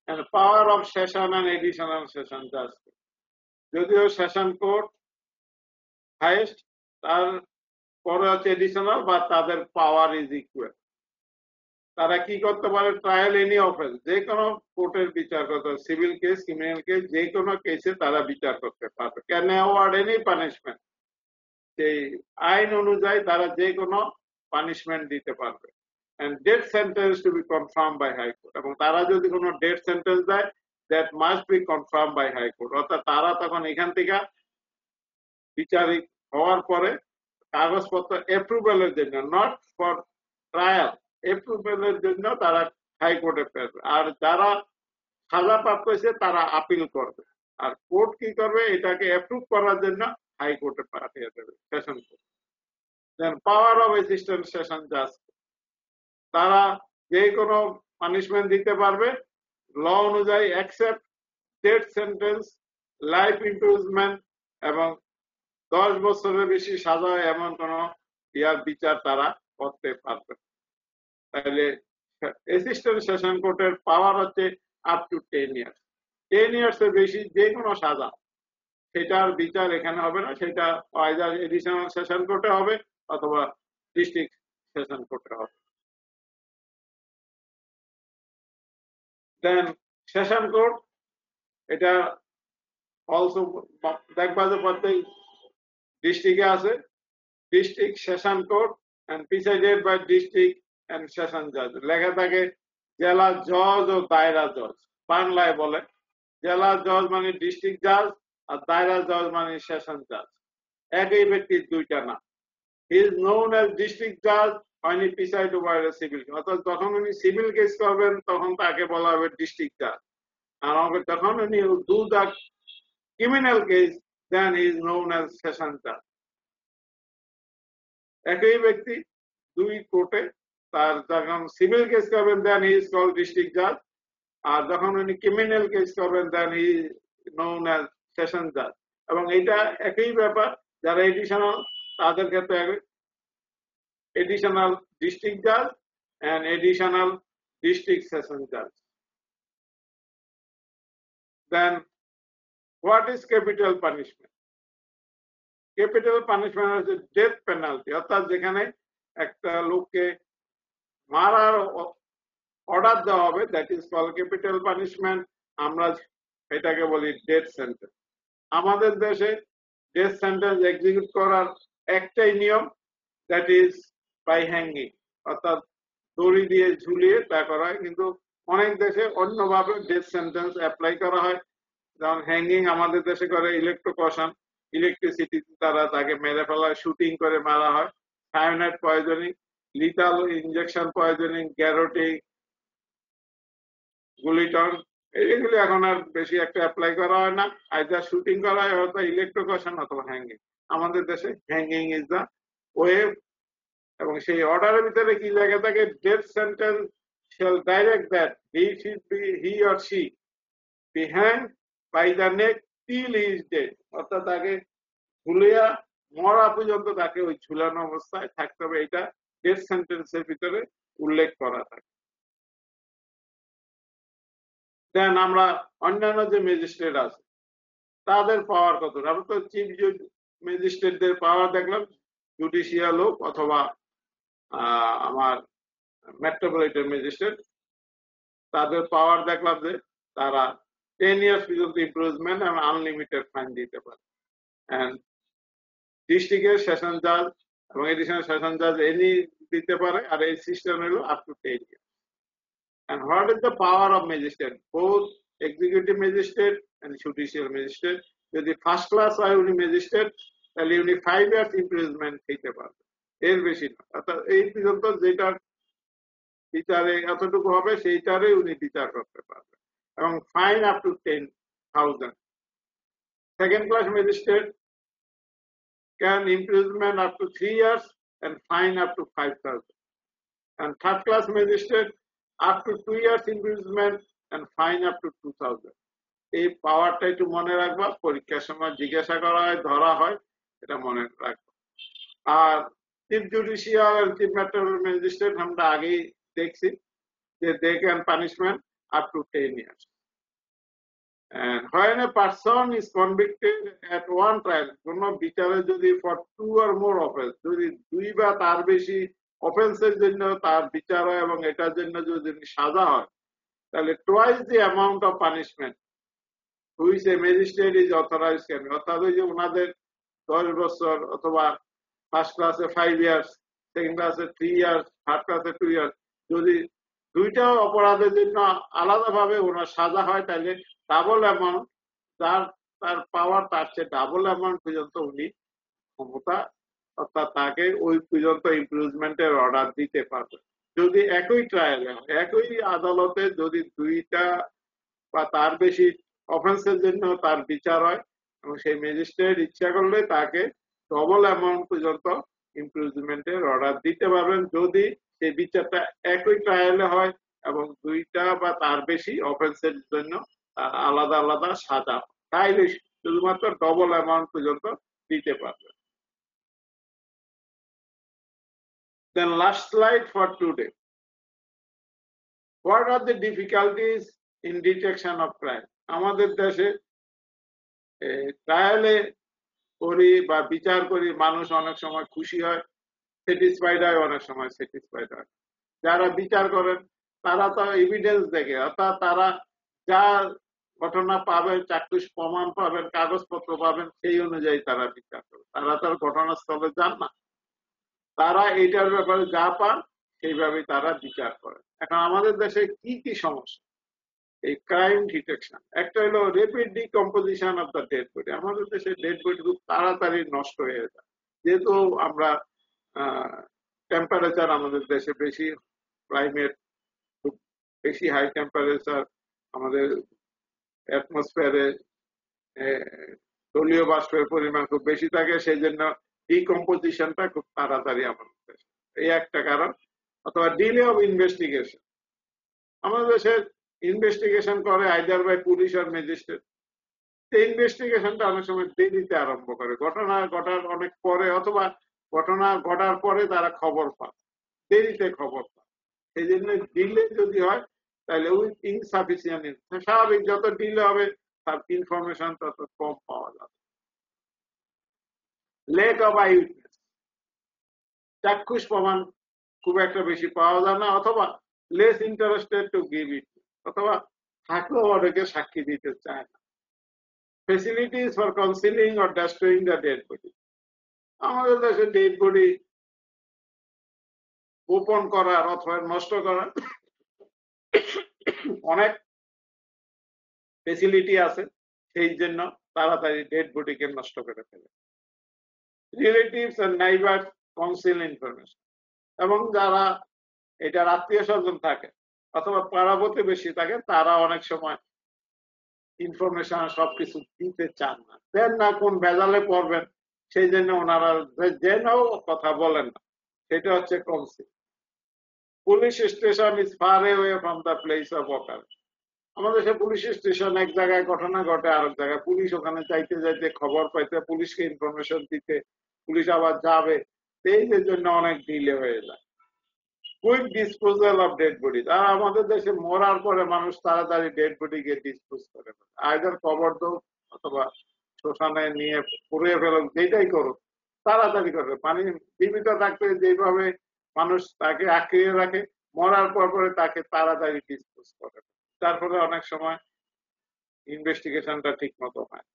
and power of session and additional session জাজ কোর্ট। যদিও সেশন কোর্ট হাইয়েস্ট, তার পরে হচ্ছে এডিশনাল, বা তাদের পাওয়ার ইজ ইকুয়াল। তারা কি করতে পারে, ট্রায়াল এনি অফেন্স, যে কোনো কোর্টের বিচার করতে, সিভিল কেস, ক্রিমিনাল কেস, যে কোনো কেসে তারা বিচার করতে পারবে। ক্যান অ্যাওয়ার্ড এনি পানিশমেন্ট, সেই আইন অনুযায়ী তারা যে কোনো পানিশমেন্ট দিতে পারবে। and death sentence to be confirmed by High Court. এবং তারা যদি কোনো death sentence দেয়, that must be confirmed by High Court. অর্থাৎ তারা তখন এখান থেকে বিচারিক হওয়ার পরে কাগজপত্র অ্যাপ্রুভালের জন্য, নট ফর ট্রায়াল, অ্যাপ্রুভালের জন্য তারা হাইকোর্টে পেবে। আর যারা সাজাপ্রাপ্ত হয়েছে তারা আপিল করবে। আর কোর্ট কি করবে, এটাকে অ্যাপ্রুভ করার জন্য হাইকোর্টে পাঠিয়ে দেবে, session court. Then power of assistant session জাজ, তারা যে কোনো পানিশমেন্ট দিতে পারবে ল অনুযায়ী, except death sentence, life imprisonment এবং 10 বছরের বেশি সাজা এমন কোন ইয়ার বিচার তারা করতে পারবে। তাহলে অ্যাসিস্ট্যান্ট সেশন কোর্টের পাওয়ার হচ্ছে আপ টু 10 ইয়ার্স। 10 ইয়ার্স এর বেশি যে কোনো সাজা, সেটার বিচার এখানে হবে না, সেটা আইদার এডিশনাল সেশন কোর্টে হবে অথবা ডিস্ট্রিক্ট সেশন কোর্টে হবে। দেন সেশন কোর্ট, এটা অলসো দেখবা যে প্রত্যেক ডিস্ট্রিক্টে আছে district session court and presided by district and session জাজ। লেখা থাকে জেলা জজ ও দায়রা জজ। বাংলায় বলে জেলা জজ মানে ডিস্ট্রিক্ট জাজ আর দায়রা জজ মানে সেশন জাজ। একই ব্যক্তির দুইটা নাম। হি ইজ নোন অ্যাজ ডিস্ট্রিক্ট জাজ when he preside over a civil case। অর্থাৎ যখন উনি সিভিল কেস করবেন তখন তাকে বলা হবে ডিস্ট্রিক্ট জাজ, আর যখন উনি do the criminal case then he is known as session জাজ। একই ব্যক্তি দুই কোর্টে, তার যখন সিভিল কেস করবেন then he is called district জাজ, আর যখন উনি ক্রিমিনাল কেস করবেন then he is known as session জাজ। এবং এটা একই ব্যাপার, যারা এডিশনাল তাদের ক্ষেত্রে additional district judge and additional district session judge. Then what is capital punishment? Capital punishment is death penalty, অর্থাৎ যেখানে একটা লোককে মারার অর্ডার দেওয়া হবে, that is called capital punishment। আমরা এটাকে বলি ডেথ সেন্টেন্স। আমাদের দেশে ডেথ সেন্টেন্স এক্সিকিউট করার একটাই নিয়ম, that is বাই হ্যাঙ্গিং, অর্থাৎ দড়ি দিয়ে ঝুলিয়ে তা করা হয়। কিন্তু অনেক দেশে অন্যভাবে ডেথ সেন্টেন্স অ্যাপ্লাই করা হয়। যেমন হ্যাঙ্গিং আমাদের দেশে করে ইলেকট্রোকশন, ইলেকট্রিসিটি দ্বারা তাকে মেরে ফেলা হয়, শুটিং করে মারা হয়, cyanide poisoning, lethal injection poisoning, garrotting, guillotine, এইগুলি এখন আর বেশি একটা অ্যাপ্লাই করা হয় না। আইদার শুটিং করা হয় অথবা ইলেকট্রোকশন অথবা হ্যাঙ্গিং। আমাদের দেশে হ্যাঙ্গিং ইজ দ্য ওয়ে। এবং সেই অর্ডারের ভিতরে কি লেখা থাকে, death sentence shall direct that he or she be hanged by the neck till he is dead। অর্থাৎ তাকে ঝুলিয়া মরা পর্যন্ত তাকে ওই ঝুলানো অবস্থায় থাকতে হবে, এটা ডেথ সেন্টেন্সের ভিতরে উল্লেখ করা থাকে। দেন আমরা অন্যান্য যে ম্যাজিস্ট্রেট আছে তাদের পাওয়ার কত, আমরা তো চিফ ম্যাজিস্ট্রেটদের পাওয়ার দেখলাম, জুডিশিয়াল হোক অথবা আমার মেট্রোপলিটন ম্যাজিস্ট্রেট, তাদের পাওয়ার দেখলাম যে তারা 10 ইয়ার্স পর্যন্ত ইমপ্রিজনমেন্ট এবং আনলিমিটেড ফাইন দিতে পারে। এন্ড ডিস্ট্রিক্টের সেশন জাজ এবং এডিশনাল সেশন জাজ এনি দিতে পারে, আর এই সিস্টেম হলো up to 10 years. And what is the power of magistrate, both executive magistrate and judicial magistrate. যদি ফার্স্ট ক্লাস হয় উনি ম্যাজিস্ট্রেট, তাহলে উনি 5 ইয়ার্স ইমপ্রিজনমেন্ট দিতে পারবে, এর বেশি না। অর্থাৎ এই পর্যন্ত যেটা বিচারে এতটুকু হবে সেইটারে উনি বিচার করতে পারবেন, এবং fine up to 10,000। Second class magistrate can imprisonment up to 3 years and fine up to 5,000, and third class magistrate up to 2 years imprisonment and fine up to 2,000। এই পাওয়ারটা একটু মনে রাখবা, পরীক্ষার সময় জিজ্ঞাসা করা হয়, ধরা হয়, এটা মনে রাখবা। আর চিফ জুডিশিয়াল আর চিফ মেট্রোপলিটন ম্যাজিস্ট্রেট আমরা আগেই দেখছি যে they can punishment up to 10 years। And when a person is convicted at one trial, কোন বিচারে যদি for 2 or more offense, যদি 2 বা তার বেশি অফেন্সের জন্য তার বিচার হয় এবং এটার জন্য যদি সাজা হয়, তাহলে twice the amount of punishment which a magistrate is authorized can, অর্থাৎ ওই যে ওনাদের 10 বছর অথবা ফার্স্ট ক্লাসে 5 ইয়ার্স, সেকেন্ড ক্লাসে 3 ইয়ার্স, থার্ড ক্লাসে 2 ইয়ার্স, যদি দুইটা অপরাধের জন্য আলাদাভাবে ওনার সাজা হয় তাহলে ডাবল অ্যামাউন্ট, তার পাওয়ার তার চেয়ে ডাবল অ্যামাউন্ট পর্যন্ত উনি ক্ষমতা, অর্থাৎ তাকে ওই পর্যন্ত ইমপ্রুভমেন্টের অর্ডার দিতে পারবে। যদি একই ট্রায়ালে একই আদালতে যদি দুইটা বা তার বেশি অফেন্সের জন্য তার বিচার হয় এবং সেই ম্যাজিস্ট্রেট ইচ্ছা করলে তাকে ডবল অ্যামাউন্ট পর্যন্ত ইমপ্রুভমেন্টের অর্ডার দিতে পারবেন, যদি সেই বিচারটা একই ট্রায়ালে হয় এবং দুইটা বা তার বেশি অফেন্সের জন্য আলাদা আলাদা সাজা, তাইলে শুধুমাত্র ডবল অ্যামাউন্ট পর্যন্ত দিতে পারবেন। Then last slide for today. What are the difficulties in detection of crime? আমাদের দেশে ট্রায়ালে করি বা বিচার করি, মানুষ অনেক সময় খুশি হয়, স্যাটিসফাইড হয়, অনেক সময় স্যাটিসফাইড হয়। যারা বিচার করেন তারা তো এভিডেন্স দেখে, অর্থাৎ তারা যা ঘটনা পাবেন, চাক্ষুষ প্রমাণ পাবেন, কাগজপত্র পাবেন, সেই অনুযায়ী তারা বিচার করে। তারা তার ঘটনাস্থলে যান না, তারা এইটার ব্যাপারে যা পান সেইভাবেই তারা বিচার করেন। এখন আমাদের দেশে কি কি সমস্যা এই ক্রাইম ডিটেকশন? একটা হলো rapid decomposition of the dead body. আমাদের দেশে ডেড বডি খুব তাড়াতাড়ি নষ্ট হয়ে যায়, যেহেতু আমরা টেম্পারেচার আমাদের দেশে বেশি, ক্লাইমেট খুব বেশি হাই টেম্পারেচার, আমাদের অ্যাটমসফিয়ারে জলীয় বাষ্পের পরিমাণ খুব বেশি থাকে, সেই জন্য ডিকম্পোজিশনটা খুব তাড়াতাড়ি আমাদের দেশে, এই একটা কারণ। অথবা ডিলে অফ ইনভেস্টিগেশন, আমাদের দেশে ইনভেস্টিগেশন করে আইদার বাই পুলিশ আর ম্যাজিস্ট্রেট, ইনভেস্টিগেশনটা অনেক সময় দেরিতে আরম্ভ করে, ঘটনা ঘটার অনেক পরে, অথবা ঘটনা ঘটার পরে তারা খবর পায়, দেরিতে খবর পায়। সেই জন্য ডিলে যদি হয় তাহলে উইথ ইনসাফিসিয়েন্ট, স্বাভাবিক যত ডিলে হবে তার ইনফরমেশন তত কম পাওয়া যাবে। লেক অফ আই উইটনেস, চাক্ষুষ প্রমাণ খুব একটা বেশি পাওয়া যায় না, অথবা less interested to give it, অথবা থাকলেও অনেকে সাক্ষী দিতে চায় না। Facilities for concealing or destroying the dead body, আমাদের দেশে ডেড বডি গোপন করার অথবা নষ্ট করার অনেক ফেসিলিটি আছে, সেই জন্য তাড়াতাড়ি ডেড বডিকে নষ্ট করে ফেলে। Relatives and neighbours conceal information, এবং যারা এটার আত্মীয় স্বজন থাকে অথবা পাড়া প্রতিবেশী থাকে, তারা অনেক সময় ইনফরমেশন সবকিছু দিতে চান না, দেন না, কোন ভেজালে পড়বেন, সেই জন্য ওনারা জেনেও কথা বলেন না, সেটা হচ্ছে conceal. Police station is far away from the place of occurrence, আমাদের দেশে পুলিশ স্টেশন এক জায়গায় ঘটনা ঘটে আরেক জায়গায়, পুলিশ ওখানে যাইতে যাইতে খবর পাইতে, পুলিশকে ইনফরমেশন দিতে পুলিশ আবার যাবে, এই জন্য অনেক ডিলে হয়ে যায়। Quick disposal of dead body, আর আমাদের দেশে মরার পরে মানুষ তাড়াতাড়ি ডেড বডিকে ডিসপোজ করে, আইদার কবর দাও অথবা শ্মশানে নিয়ে পুড়িয়ে ফেলো, যেটাই করো তাড়াতাড়ি করবে। মানে জীবিত থাকতে যেভাবে মানুষ তাকে আঁকড়িয়ে রাখে, মরার পরে তাকে তাড়াতাড়ি ডিসপোজ করে, তার ফলে অনেক সময় ইনভেস্টিগেশনটা ঠিক মতো হয়।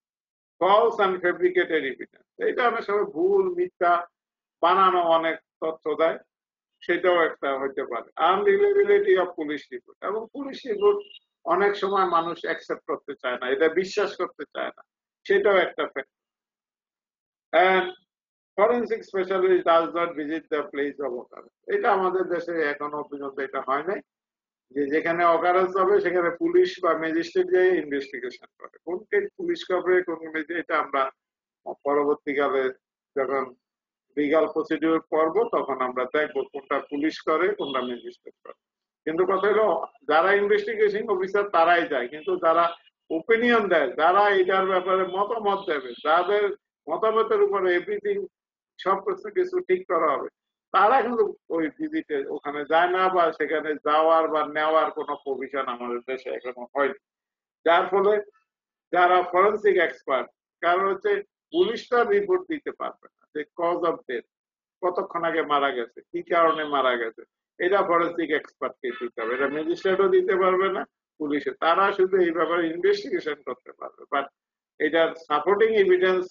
ফলস অ্যান্ড ফেব্রিকেটেড এভিডেন্স, এটা অনেক সময় ভুল মিথ্যা বানানো অনেক তথ্য দেয়, সেটাও একটা হইতে পারে। আনরিলায়েবিলিটি অফ পুলিশ রিপোর্ট, এবং পুলিশ রিপোর্ট অনেক সময় মানুষ অ্যাকসেপ্ট করতে চায় না, এটা বিশ্বাস করতে চায় না, সেটাও একটা factor. And forensic specialist does not visit the place of occurrence, এটা আমাদের দেশে এখনো পর্যন্ত এটা হয় নাই, যে যেখানে অকারেন্স হবে সেখানে পুলিশ বা ম্যাজিস্ট্রেট গিয়ে ইনভেস্টিগেশন করে। কোন কেস পুলিশ করবে, কোন এটা আমরা পরবর্তীকালে যখন লিগাল প্রসিডিউর করবো তখন আমরা দেখবো কোনটা পুলিশ করে কোনটা ম্যাজিস্ট্রেট করে। কিন্তু কথা হলো যারা ইনভেস্টিগেশন অফিসার তারাই যায়, কিন্তু যারা ওপিনিয়ন দেয়, যারা এটার ব্যাপারে মতামত দেবে, যাদের মতামতের উপরে এভরিথিং সব কিছু ঠিক করা হবে, তারা কিন্তু ওই ভিজিটে ওখানে যায় না, বা সেখানে যাওয়ার বা নেওয়ার কোনো প্রভিশন আমাদের দেশে এখনো হয়নি। যার ফলে যারা ফরেন্সিক এক্সপার্ট, কারণ হচ্ছে পুলিশটা রিপোর্ট দিতে পারবে না যে কজ অফ ডেথ, কতক্ষণ আগে মারা গেছে, কি কারণে মারা গেছে, এটা ফরেন্সিক এক্সপার্টকে দিতে হবে, এটা ম্যাজিস্ট্রেটও দিতে পারবে না, পুলিশে, তারা শুধু এই ব্যাপারে ইনভেস্টিগেশন করতে পারবে, বাট এটার সাপোর্টিং এভিডেন্স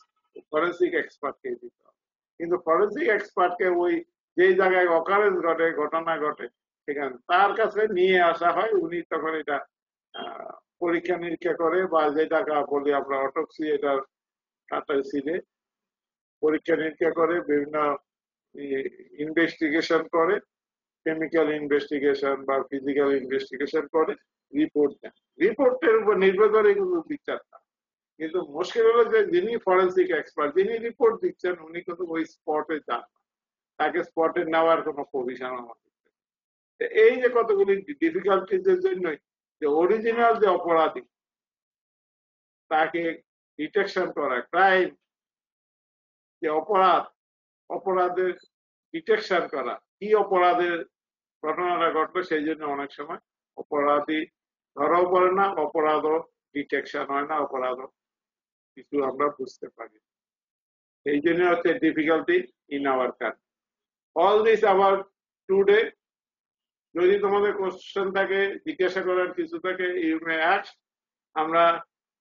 ফরেন্সিক এক্সপার্টকে দিতে হবে। কিন্তু ফরেন্সিক এক্সপার্টকে ওই যে জায়গায় অকারেন্স ঘটে, ঘটনা ঘটে, সেখানে তার কাছে নিয়ে আসা হয়, উনি তখন এটা পরীক্ষা নিরীক্ষা করে, বা যেটাকে বলি আমরা অটোপসি, এটার কাটাইছিলে পরীক্ষা নিরীক্ষা করে, বিভিন্ন ইনভেস্টিগেশন করে, কেমিক্যাল ইনভেস্টিগেশন বা ফিজিক্যাল ইনভেস্টিগেশন করে রিপোর্ট দেন। রিপোর্টের উপর নির্ভর করে কিন্তু বিচারটা। কিন্তু মুশকিল হলো যে যিনি ফরেন্সিক এক্সপার্ট, যিনি রিপোর্ট দিচ্ছেন, উনি কিন্তু ওই স্পটে যান, তাকে স্পটে নেওয়ার কোনো প্রভিশন আমাদের। এই যে কতগুলি ডিফিকাল্টিজের জন্যই যে অরিজিনাল যে অপরাধী তাকে ডিটেকশন করা, ক্রাইম যে অপরাধের ডিটেকশন করা, কি অপরাধের ঘটনাটা ঘটবে, সেই জন্য অনেক সময় অপরাধী ধরাও পড়ে না, অপরাধও ডিটেকশন হয় না, অপরাধও কিছু আমরা বুঝতে পারি। এই জন্য হচ্ছে difficulty in our country. All this about today. যদি তোমাদের কোশ্চেন থাকে, জিজ্ঞাসা করার কিছু থাকে, ইউ মে আস্ক। আমরা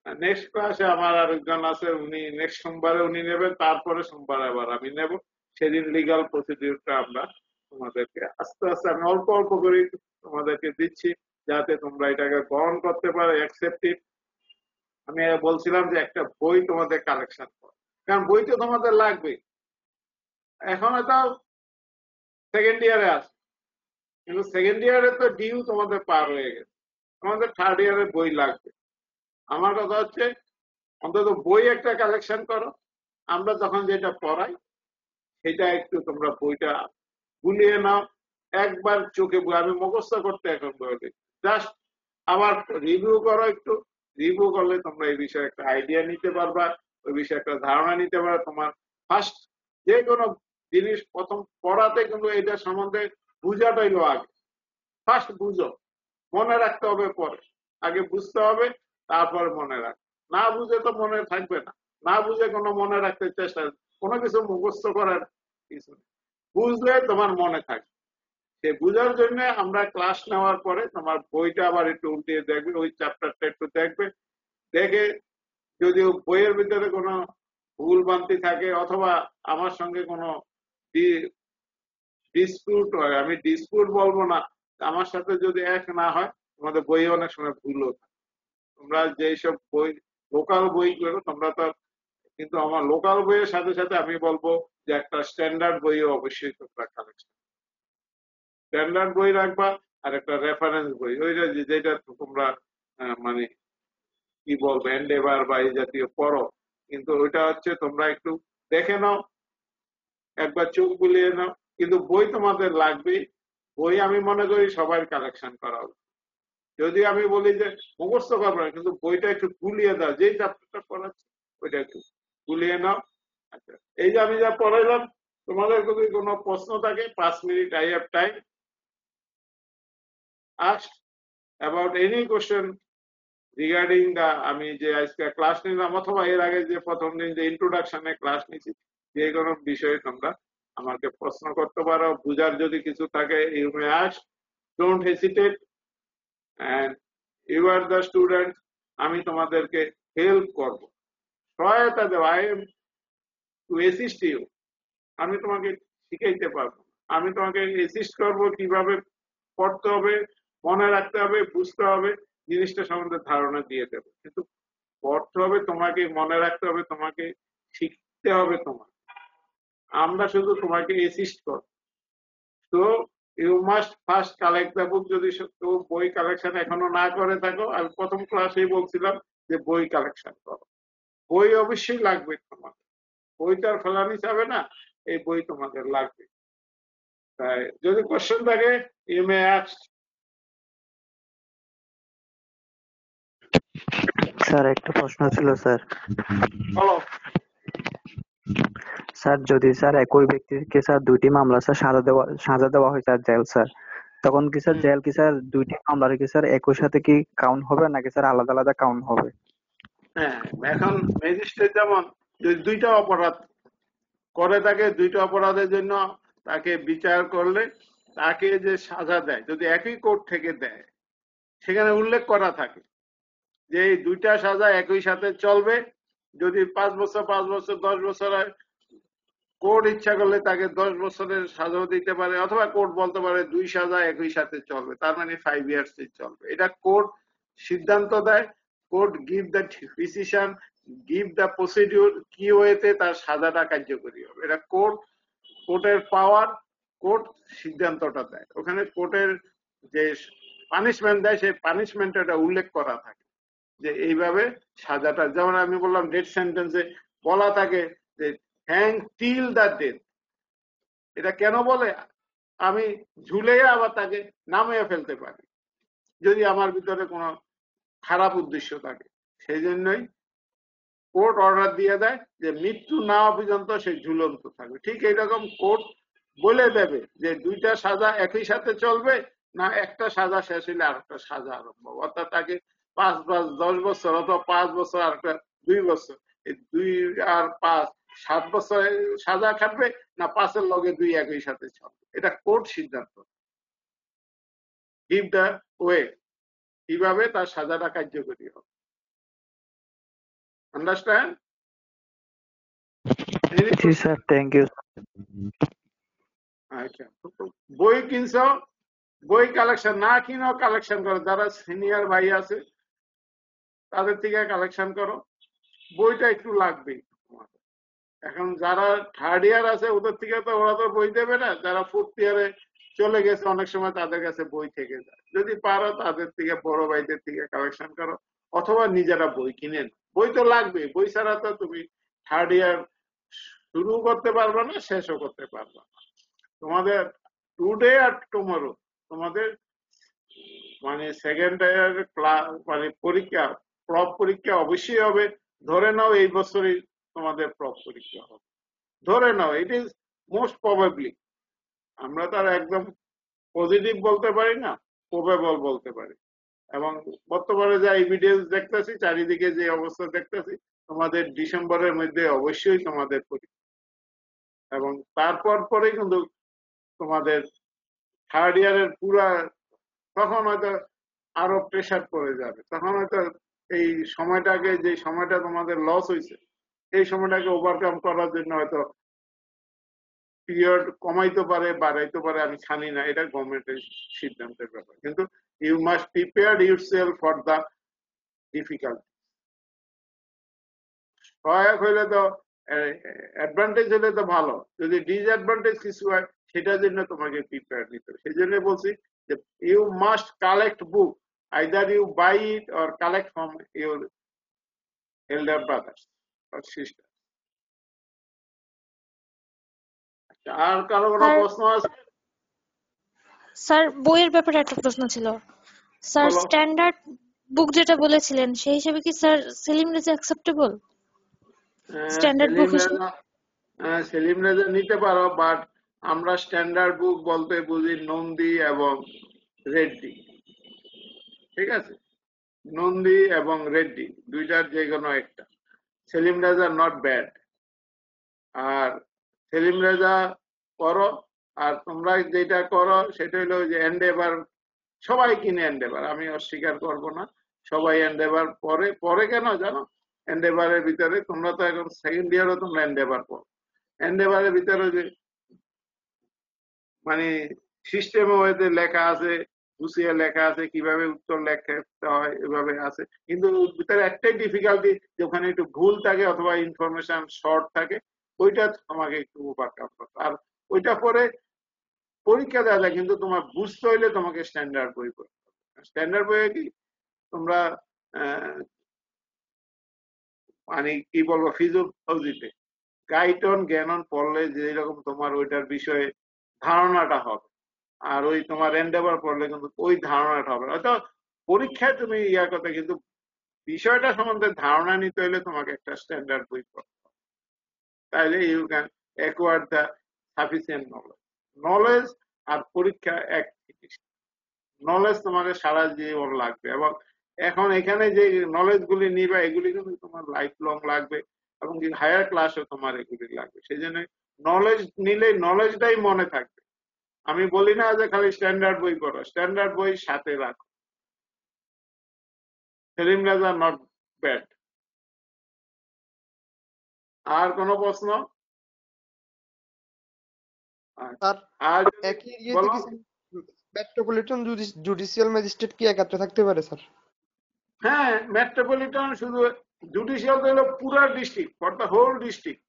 নেক্সট ক্লাসে আমার আরেকজন আছে, উনি নেক্সট সোমবারে উনি নেবেন, তারপরে সোমবার আবার আমি নেব। সেদিন লিগাল প্রসিডিউরটা আমরা তোমাদেরকে আস্তে আস্তে আমি অল্প অল্প করে তোমাদেরকে দিচ্ছি, যাতে তোমরা এটাকে গ্রহণ করতে পারো, অ্যাকসেপ্টিভ। আমি বলছিলাম যে একটা বই তোমাদের কালেকশন করো, কারণ বই তো তোমাদের লাগবে। এখন এটা সেকেন্ড ইয়ারে আছে, কিন্তু সেকেন্ড ইয়ারে তো ডিউ তোমাদের পার হয়ে গেছে, তোমাদের থার্ড ইয়ারের বই লাগবে। আমার কথা হচ্ছে অন্তত বই একটা কালেকশন করো, আমরা যখন যেটা পড়াই সেটা একটু তোমরা বইটা গুলিয়ে নাও, একবার চোখে আমি মুখস্থ করতে এখন বলি, জাস্ট আবার রিভিউ করো, একটু রিভিউ করলে তোমরা এই বিষয়ে একটা আইডিয়া নিতে পারবা, ওই বিষয়ে একটা ধারণা নিতে পারবা। তোমার ফার্স্ট যে কোনো জিনিস প্রথম পড়াতে কিন্তু এটা সম্বন্ধে বুঝাটাই আগে, ফার্স্ট বুঝো, মনে রাখতে হবে পরে, আগে বুঝতে হবে তারপর মনে রাখ। না বুঝে তো মনে থাকবে না, না বুঝে কোনো মনে রাখতে চেষ্টা, কোনো কিছু মুখস্থ করার কিছু নেই, বুঝলে তোমার মনে থাকবে। সে বুঝার জন্য আমরা ক্লাস নেওয়ার পরে তোমার বইটা আবার একটু উল্টিয়ে দেখবে, ওই চ্যাপ্টারটা একটু দেখবে, দেখে যদি বইয়ের ভিতরে কোনো ভুল ভ্রান্তি থাকে অথবা আমার সঙ্গে কোনো ডিসপিউট হয়, আমি ডিসপিউট বলবো না, আমার সাথে যদি এক না হয়, তোমাদের বইয়ে অনেক সময় ভুলও থাকে। তোমরা যেসব বই লোকাল বই করো তোমরা তো, কিন্তু আমার লোকাল বইয়ের সাথে সাথে আমি বলবো যে একটা স্ট্যান্ডার্ড বইও অবশ্যই তোমরা কালেকশন, স্ট্যান্ডার্ড বই রাখবা, আর একটা রেফারেন্স বই, ওইটা যেটা তোমরা মানে কি বলবো এন্ডেভার বা এই জাতীয় পড়ো, কিন্তু ওইটা হচ্ছে তোমরা একটু দেখে নাও, একবার চোখ বুলিয়ে নাও, কিন্তু বই তোমাদের লাগবেই। বই আমি মনে করি সবার কালেকশন করা উচিত। যদি আমি বলি যে মুখস্থ করবো না, কিন্তু বইটা একটু গুলিয়ে দাও, যেই চ্যাপ্টারটা পড়াচ্ছি ওইটা একটু গুলিয়ে নাও। আচ্ছা, এই যে আমি যা পড়াইলাম, তোমাদের যদি কোনো প্রশ্ন থাকে 5 minute, I have time, ask about any question regarding the, আমি যে আজকে ক্লাস নিলাম অথবা এর আগে যে প্রথম দিন যে ইন্ট্রোডাকশনে ক্লাস নিয়েছি, যে কোনো বিষয়ে তোমরা আমাকে প্রশ্ন করতে পারো, বুঝার যদি কিছু থাকে, you may ask, don't hesitate, and you are the student. আমি তোমাদেরকে হেল্প করব, সহায়তা দেব, I am to assist you. আমি তোমাকে শিখাইতে পারবো, আমি তোমাকে অ্যাসিস্ট করব কিভাবে পড়তে হবে, মনে রাখতে হবে, বুঝতে হবে, জিনিসটা সম্বন্ধে ধারণা দিয়ে দেবো। কিন্তু পড়তে হবে তোমাকে, মনে রাখতে হবে তোমাকে, শিখতে হবে তোমাকে, আমরা শুধু তোমাকে অ্যাসিস্ট করব। তো you must first collect the book. যদি তো বই কালেকশন এখনো না করে থাকো, আমি প্রথম ক্লাসেই বলছিলাম যে বই কালেকশন করো, বই অবশ্যই লাগবে তোমাদের, বইটা আর ফেলানি যাবে না, এই বই তোমাদের লাগবে। তাই যদি কোশ্চেন থাকে ইউ মে আস্ক। স্যার একটা প্রশ্ন ছিল স্যার। বলো। স্যার যদি স্যার একই ব্যক্তিকে স্যার দুইটি মামলা স্যার সাজা দেওয়া হয় স্যার জেল স্যার, তখন কি স্যার জেল কি স্যার দুইটি মামলার কি স্যার একই সাথে কি কাউন্ট হবে নাকি স্যার আলাদা আলাদা কাউন্ট হবে? হ্যাঁ, এখন ম্যাজিস্ট্রেট যেমন যদি দুইটা অপরাধ করে থাকে, দুইটা অপরাধের জন্য তাকে বিচার করলে তাকে যে সাজা দেয়, যদি একই কোর্ট থেকে দেয়, সেখানে উল্লেখ করা থাকে যে এই দুইটা সাজা একই সাথে চলবে। যদি 5 বছর 5 বছর 10 বছর হয়, কোর্ট ইচ্ছা করলে তাকে 10 বছরের সাজাও দিতে পারে, অথবা কোর্ট বলতে পারে 2 সাজা একই সাথে চলবে, তার মানে 5 ইয়ার্স চলবে। এটা কোর্ট সিদ্ধান্ত দেয়। Court give the decision, give the procedure, কি ওয়েতে তার সাজাটা কার্যকরী হবে। এটা কোর্টের পাওয়ার, কোর্ট সিদ্ধান্তটা দেয়। ওখানে কোর্টের যে পানিশমেন্ট দেয় সেই পানিশমেন্ট এটা উল্লেখ করা থাকে যে এইভাবে সাজাটা, যেমন আমি বললাম ডেথ সেন্টেন্সে বলা থাকে যে হ্যাং টিল দ্য ডেথ। এটা কেন বলে? আমি ঝুলে আবার তাকে নামিয়ে ফেলতে পারি যদি আমার ভিতরে কোনো খারাপ উদ্দেশ্য থাকে। সেই জন্যই কোর্ট অর্ডার দিয়ে দেয় যে মৃত্যু না হওয়া পর্যন্ত সে ঝুলন্ত থাকবে। ঠিক এইরকম কোর্ট বলে দেবে যে 2টা সাজা একই সাথে চলবে, না একটা সাজা শেষ হলে আরেকটা সাজা আরম্ভ হবে। অর্থাৎ তাকে 5 + 10 বছর, অথবা 5 বছর আর 2 বছর, এই 2 আর 5 7 বছর সাজা খাটবে, না 5-এর লগে 2 একই সাথে চলবে। এটা কোর্ট সিদ্ধান্ত। গিভ দ্য ওয়ে, কিভাবে তার সাজাটা কার্যকরী হবে। আন্ডারস্ট্যান্ড? জি স্যার, থ্যাংক ইউ। আচ্ছা, বই কিনছো, বই কালেকশন না কিনো কালেকশন করো। যারা সিনিয়র ভাই আছে তাদের থেকে কালেকশন করো, বইটা একটু লাগবেই তোমাদের। এখন যারা 3rd ইয়ার আছে ওদের থেকে তো ওরা তো বই দেবে না, যারা 4th ইয়ারে চলে গেছে অনেক সময় তাদের কাছে বই থেকে যায়। যদি পারো তাদের থেকে, বড় ভাইদের থেকে কালেকশন করো, অথবা নিজেরা বই কিনে নাও। বই তো লাগবে, বই ছাড়া তো তুমি 3rd ইয়ার শুরু করতে পারবে না, শেষও করতে পারবে না। তোমাদের টুডে আর টুমরো তোমাদের মানে 2nd ইয়ারের মানে পরীক্ষা, প্রব পরীক্ষা অবশ্যই হবে। ধরে নাও এই বছরই তোমাদের প্রব পরীক্ষা হবে, ধরে নাও। It is most probably. আমরা তো আর একদম পজিটিভ বলতে পারি না, প্রবেবল বলতে পারি। এবং বর্তমানে যা এভিডেন্স দেখতেছি, চারিদিকে যে অবস্থা দেখতেছি, তোমাদের ডিসেম্বরের মধ্যে অবশ্যই তোমাদের পরীক্ষা। এবং তারপর পরেই কিন্তু তোমাদের 3rd ইয়ারের পুরা, তখন হয়তো আরো প্রেশার পড়ে যাবে। তখন হয়তো এই সময়টাকে, যে সময়টা তোমাদের লস হয়েছে, এই সময়টাকে ওভারকাম করার জন্য হয়তো পিরিয়ড কমাইতে পারে, বাড়াইতে পারে, আমি জানি না, এটা গভর্নমেন্টের সিদ্ধান্তের ব্যাপার। কিন্তু you must prepare yourself for the difficulty. সহায়ক হইলে তো, অ্যাডভান্টেজ হলে তো ভালো, যদি ডিসঅ্যাডভান্টেজ কিছু হয় সেটার জন্য তোমাকে প্রিপেয়ার নিতে হবে। সেই জন্য বলছি যে you must collect book, either you buy it or collect from your elder brothers or sister. আর কারো কোনো স্যার, প্রশ্ন আছে? স্যার বইয়ের ব্যাপারে একটা প্রশ্ন ছিল। স্যার বলো। স্ট্যান্ডার্ড বুক যেটা বলেছিলেন সেই হিসেবে কি sir Selim Reza acceptable? Standard book হিসেবে সেলিম রেজা নিতে পারো, বাট আমরা স্ট্যান্ডার্ড বুক বলতে বুঝি নন্দী এবং রেড্ডি। ঠিক আছে, নন্দী এবং রেড্ডি দুইটার যে কোনো একটা। Selim Reza not bad. আর সেলিম রেজা করো। আর তোমরা যেটা করো সেটা হলো যে এন্ডেভার, সবাই কিনে এন্ডেভার, আমি অস্বীকার করব না। সবাই এন্ডেভার পরে, পরে কেন জানো, এন্ডেভারের ভিতরে তোমরা তো এখন 2nd ইয়ারও তোমরা এন্ডেভার পড়ো। এন্ডেভারের ভিতরে যে মানে সিস্টেম ওয়েতে লেখা আছে, গুছিয়ে লেখা আছে, কিভাবে উত্তর লেখতে হয় এভাবে আছে। কিন্তু ভিতরে একটাই ডিফিকাল্টি যে ওখানে একটু ভুল থাকে অথবা ইনফরমেশন শর্ট থাকে, ওইটা তোমাকে একটু ওভারকাম করতে। আর ওইটা পরে পরীক্ষা দেওয়া যায়, কিন্তু তোমার বুঝতে হইলে তোমাকে স্ট্যান্ডার্ড বই পড়তে হবে। স্ট্যান্ডার্ড বইয়ে কি তোমরা মানে কি বলবো, ফিজিওলজিতে গাইটন জ্ঞানন পড়লে যেরকম তোমার ওইটার বিষয়ে ধারণাটা হবে, আর ওই তোমার এন্ডেভার পড়লে কিন্তু ওই ধারণাটা হবে। হয়তো পরীক্ষায় তুমি ইয়ার কথা, কিন্তু বিষয়টা সম্বন্ধে ধারণা নিতে হলে তোমাকে একটা স্ট্যান্ডার্ড বই পড়তে হবে, তাইলে you can acquire the sufficient knowledge. Knowledge আর পরীক্ষা এক জিনিস। নলেজ তোমাকে সারা জীবন লাগবে, এবং এখন এখানে যে নলেজ গুলি নিবা এগুলি কিন্তু তোমার লাইফ লং লাগবে, এবং হায়ার ক্লাসও তোমার এগুলি লাগবে। সেই জন্য নলেজ নিলে নলেজটাই মনে থাকবে। আমি বলি না যে খালি স্ট্যান্ডার্ড বই পড়ো, স্ট্যান্ডার্ড বই সাথে রাখো। Selim Reza not bad. আর কোনো প্রশ্ন? আচ্ছা। আর আর একই ইয়েতে বলো। কি মেট্রোপলিটন জুডিশিয়াল ম্যাজিস্ট্রেট কি একাত্রে থাকতে পারে স্যার? হ্যাঁ, মেট্রোপলিটন শুধু জুডিশিয়াল হলো পুরা district, for the whole district.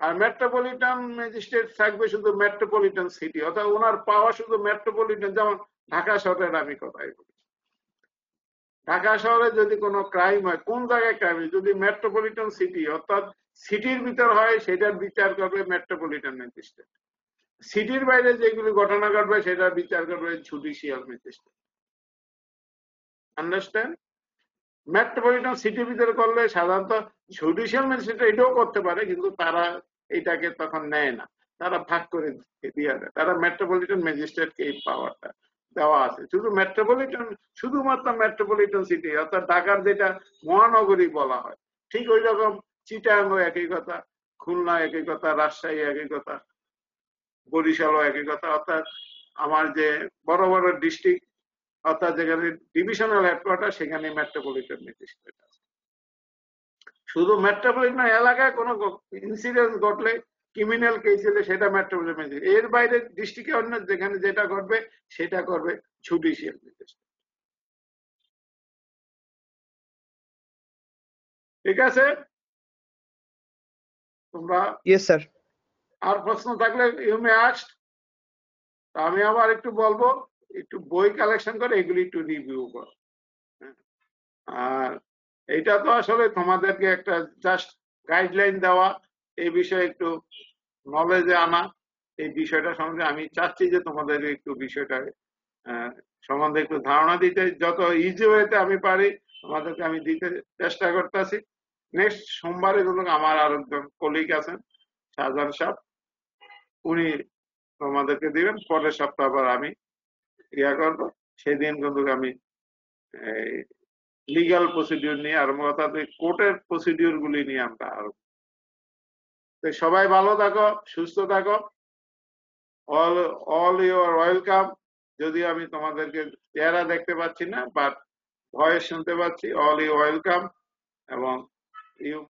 আর মেট্রোপলিটন ম্যাজিস্ট্রেট থাকবে শুধু মেট্রোপলিটন সিটি, অর্থাৎ ওনার পাওয়া শুধু মেট্রোপলিটন। যেমন ঢাকা শহরের আমি কথাই বলি, ঢাকা শহরে যদি কোনো ক্রাইম হয়, কোন জায়গায় ক্রাইম, যদি মেট্রোপলিটন সিটি অর্থাৎ সিটির ভিতর হয়, সেটার বিচার করবে মেট্রোপলিটন ম্যাজিস্ট্রেট। সিটির বাইরে যেগুলি ঘটনা ঘটবে সেটার বিচার করবে জুডিশিয়াল ম্যাজিস্ট্রেট। আন্ডারস্ট্যান্ড? মেট্রোপলিটন সিটির ভিতরে করলে সাধারণত জুডিশিয়াল ম্যাজিস্ট্রেট এটাও করতে পারে, কিন্তু তারা এটাকে তখন নেয় না, তারা ভাগ করে দিয়ে দেয়। তারা মেট্রোপলিটন ম্যাজিস্ট্রেটকে এই পাওয়ারটা দেওয়া আছে। শুধু মেট্রোপলিটন, শুধুমাত্র মেট্রোপলিটন সিটি অর্থাৎ ঢাকার যেটা মহানগরী বলা হয়, ঠিক ওই রকম চিটাগাংও একই কথা, খুলনা একই কথা, রাজশাহী একই কথা, বরিশালও একই কথা। অর্থাৎ আমার যে বড় বড় ডিস্ট্রিক্ট, অর্থাৎ যেখানে ডিভিশনাল হেডকোয়ার্টার, সেখানে মেট্রোপলিটন ম্যাজিস্ট্রেট আছে। শুধু মেট্রোপলিটন এলাকায় কোনো ইনসিডেন্ট ঘটলে, ক্রিমিনাল কেস হলে, সেটা মেট্রোপলিটন ম্যাজিস্ট্রেট। এর বাইরে ডিস্ট্রিক্টে অন্য যেখানে যেটা ঘটবে সেটা করবে জুডিশিয়াল ম্যাজিস্ট্রেট। ঠিক আছে? তোমরা ইয়েস স্যার। আর প্রশ্ন থাকলে ইউ মে আস্ক। আমি আবার একটু বলবো, একটু বই কালেকশন করে এগুলি একটু রিভিউ করো। আর এটা তো আসলে তোমাদেরকে একটা জাস্ট গাইডলাইন দেওয়া, এই বিষয়ে একটু নলেজে আনা। এই বিষয়টা সম্বন্ধে আমি চাচ্ছি যে তোমাদের একটু বিষয়টা সম্বন্ধে একটু ধারণা দিতে, যত ইজি ওয়েতে আমি পারি তোমাদেরকে আমি দিতে চেষ্টা করতেছি। নেক্সট সোমবারে কিন্তু আমার আর একজন কলিগ আছেন, শাহজাহান সাহেব, উনি তোমাদেরকে দিবেন। পরের সপ্তাহ আবার আমি ইয়া করবো, সেদিন কিন্তু আমি লিগাল প্রসিডিউর নিয়ে আরম্ভ, অর্থাৎ কোর্টের প্রসিডিউর গুলি নিয়ে আমরা আরম্ভ। সবাই ভালো থাকো, সুস্থ থাকো। All you are welcome. যদি আমি তোমাদেরকে চেহারা দেখতে পাচ্ছি না, বাট ভয়েস শুনতে পাচ্ছি। অল ইউ ওয়েলকাম, এবং ইউ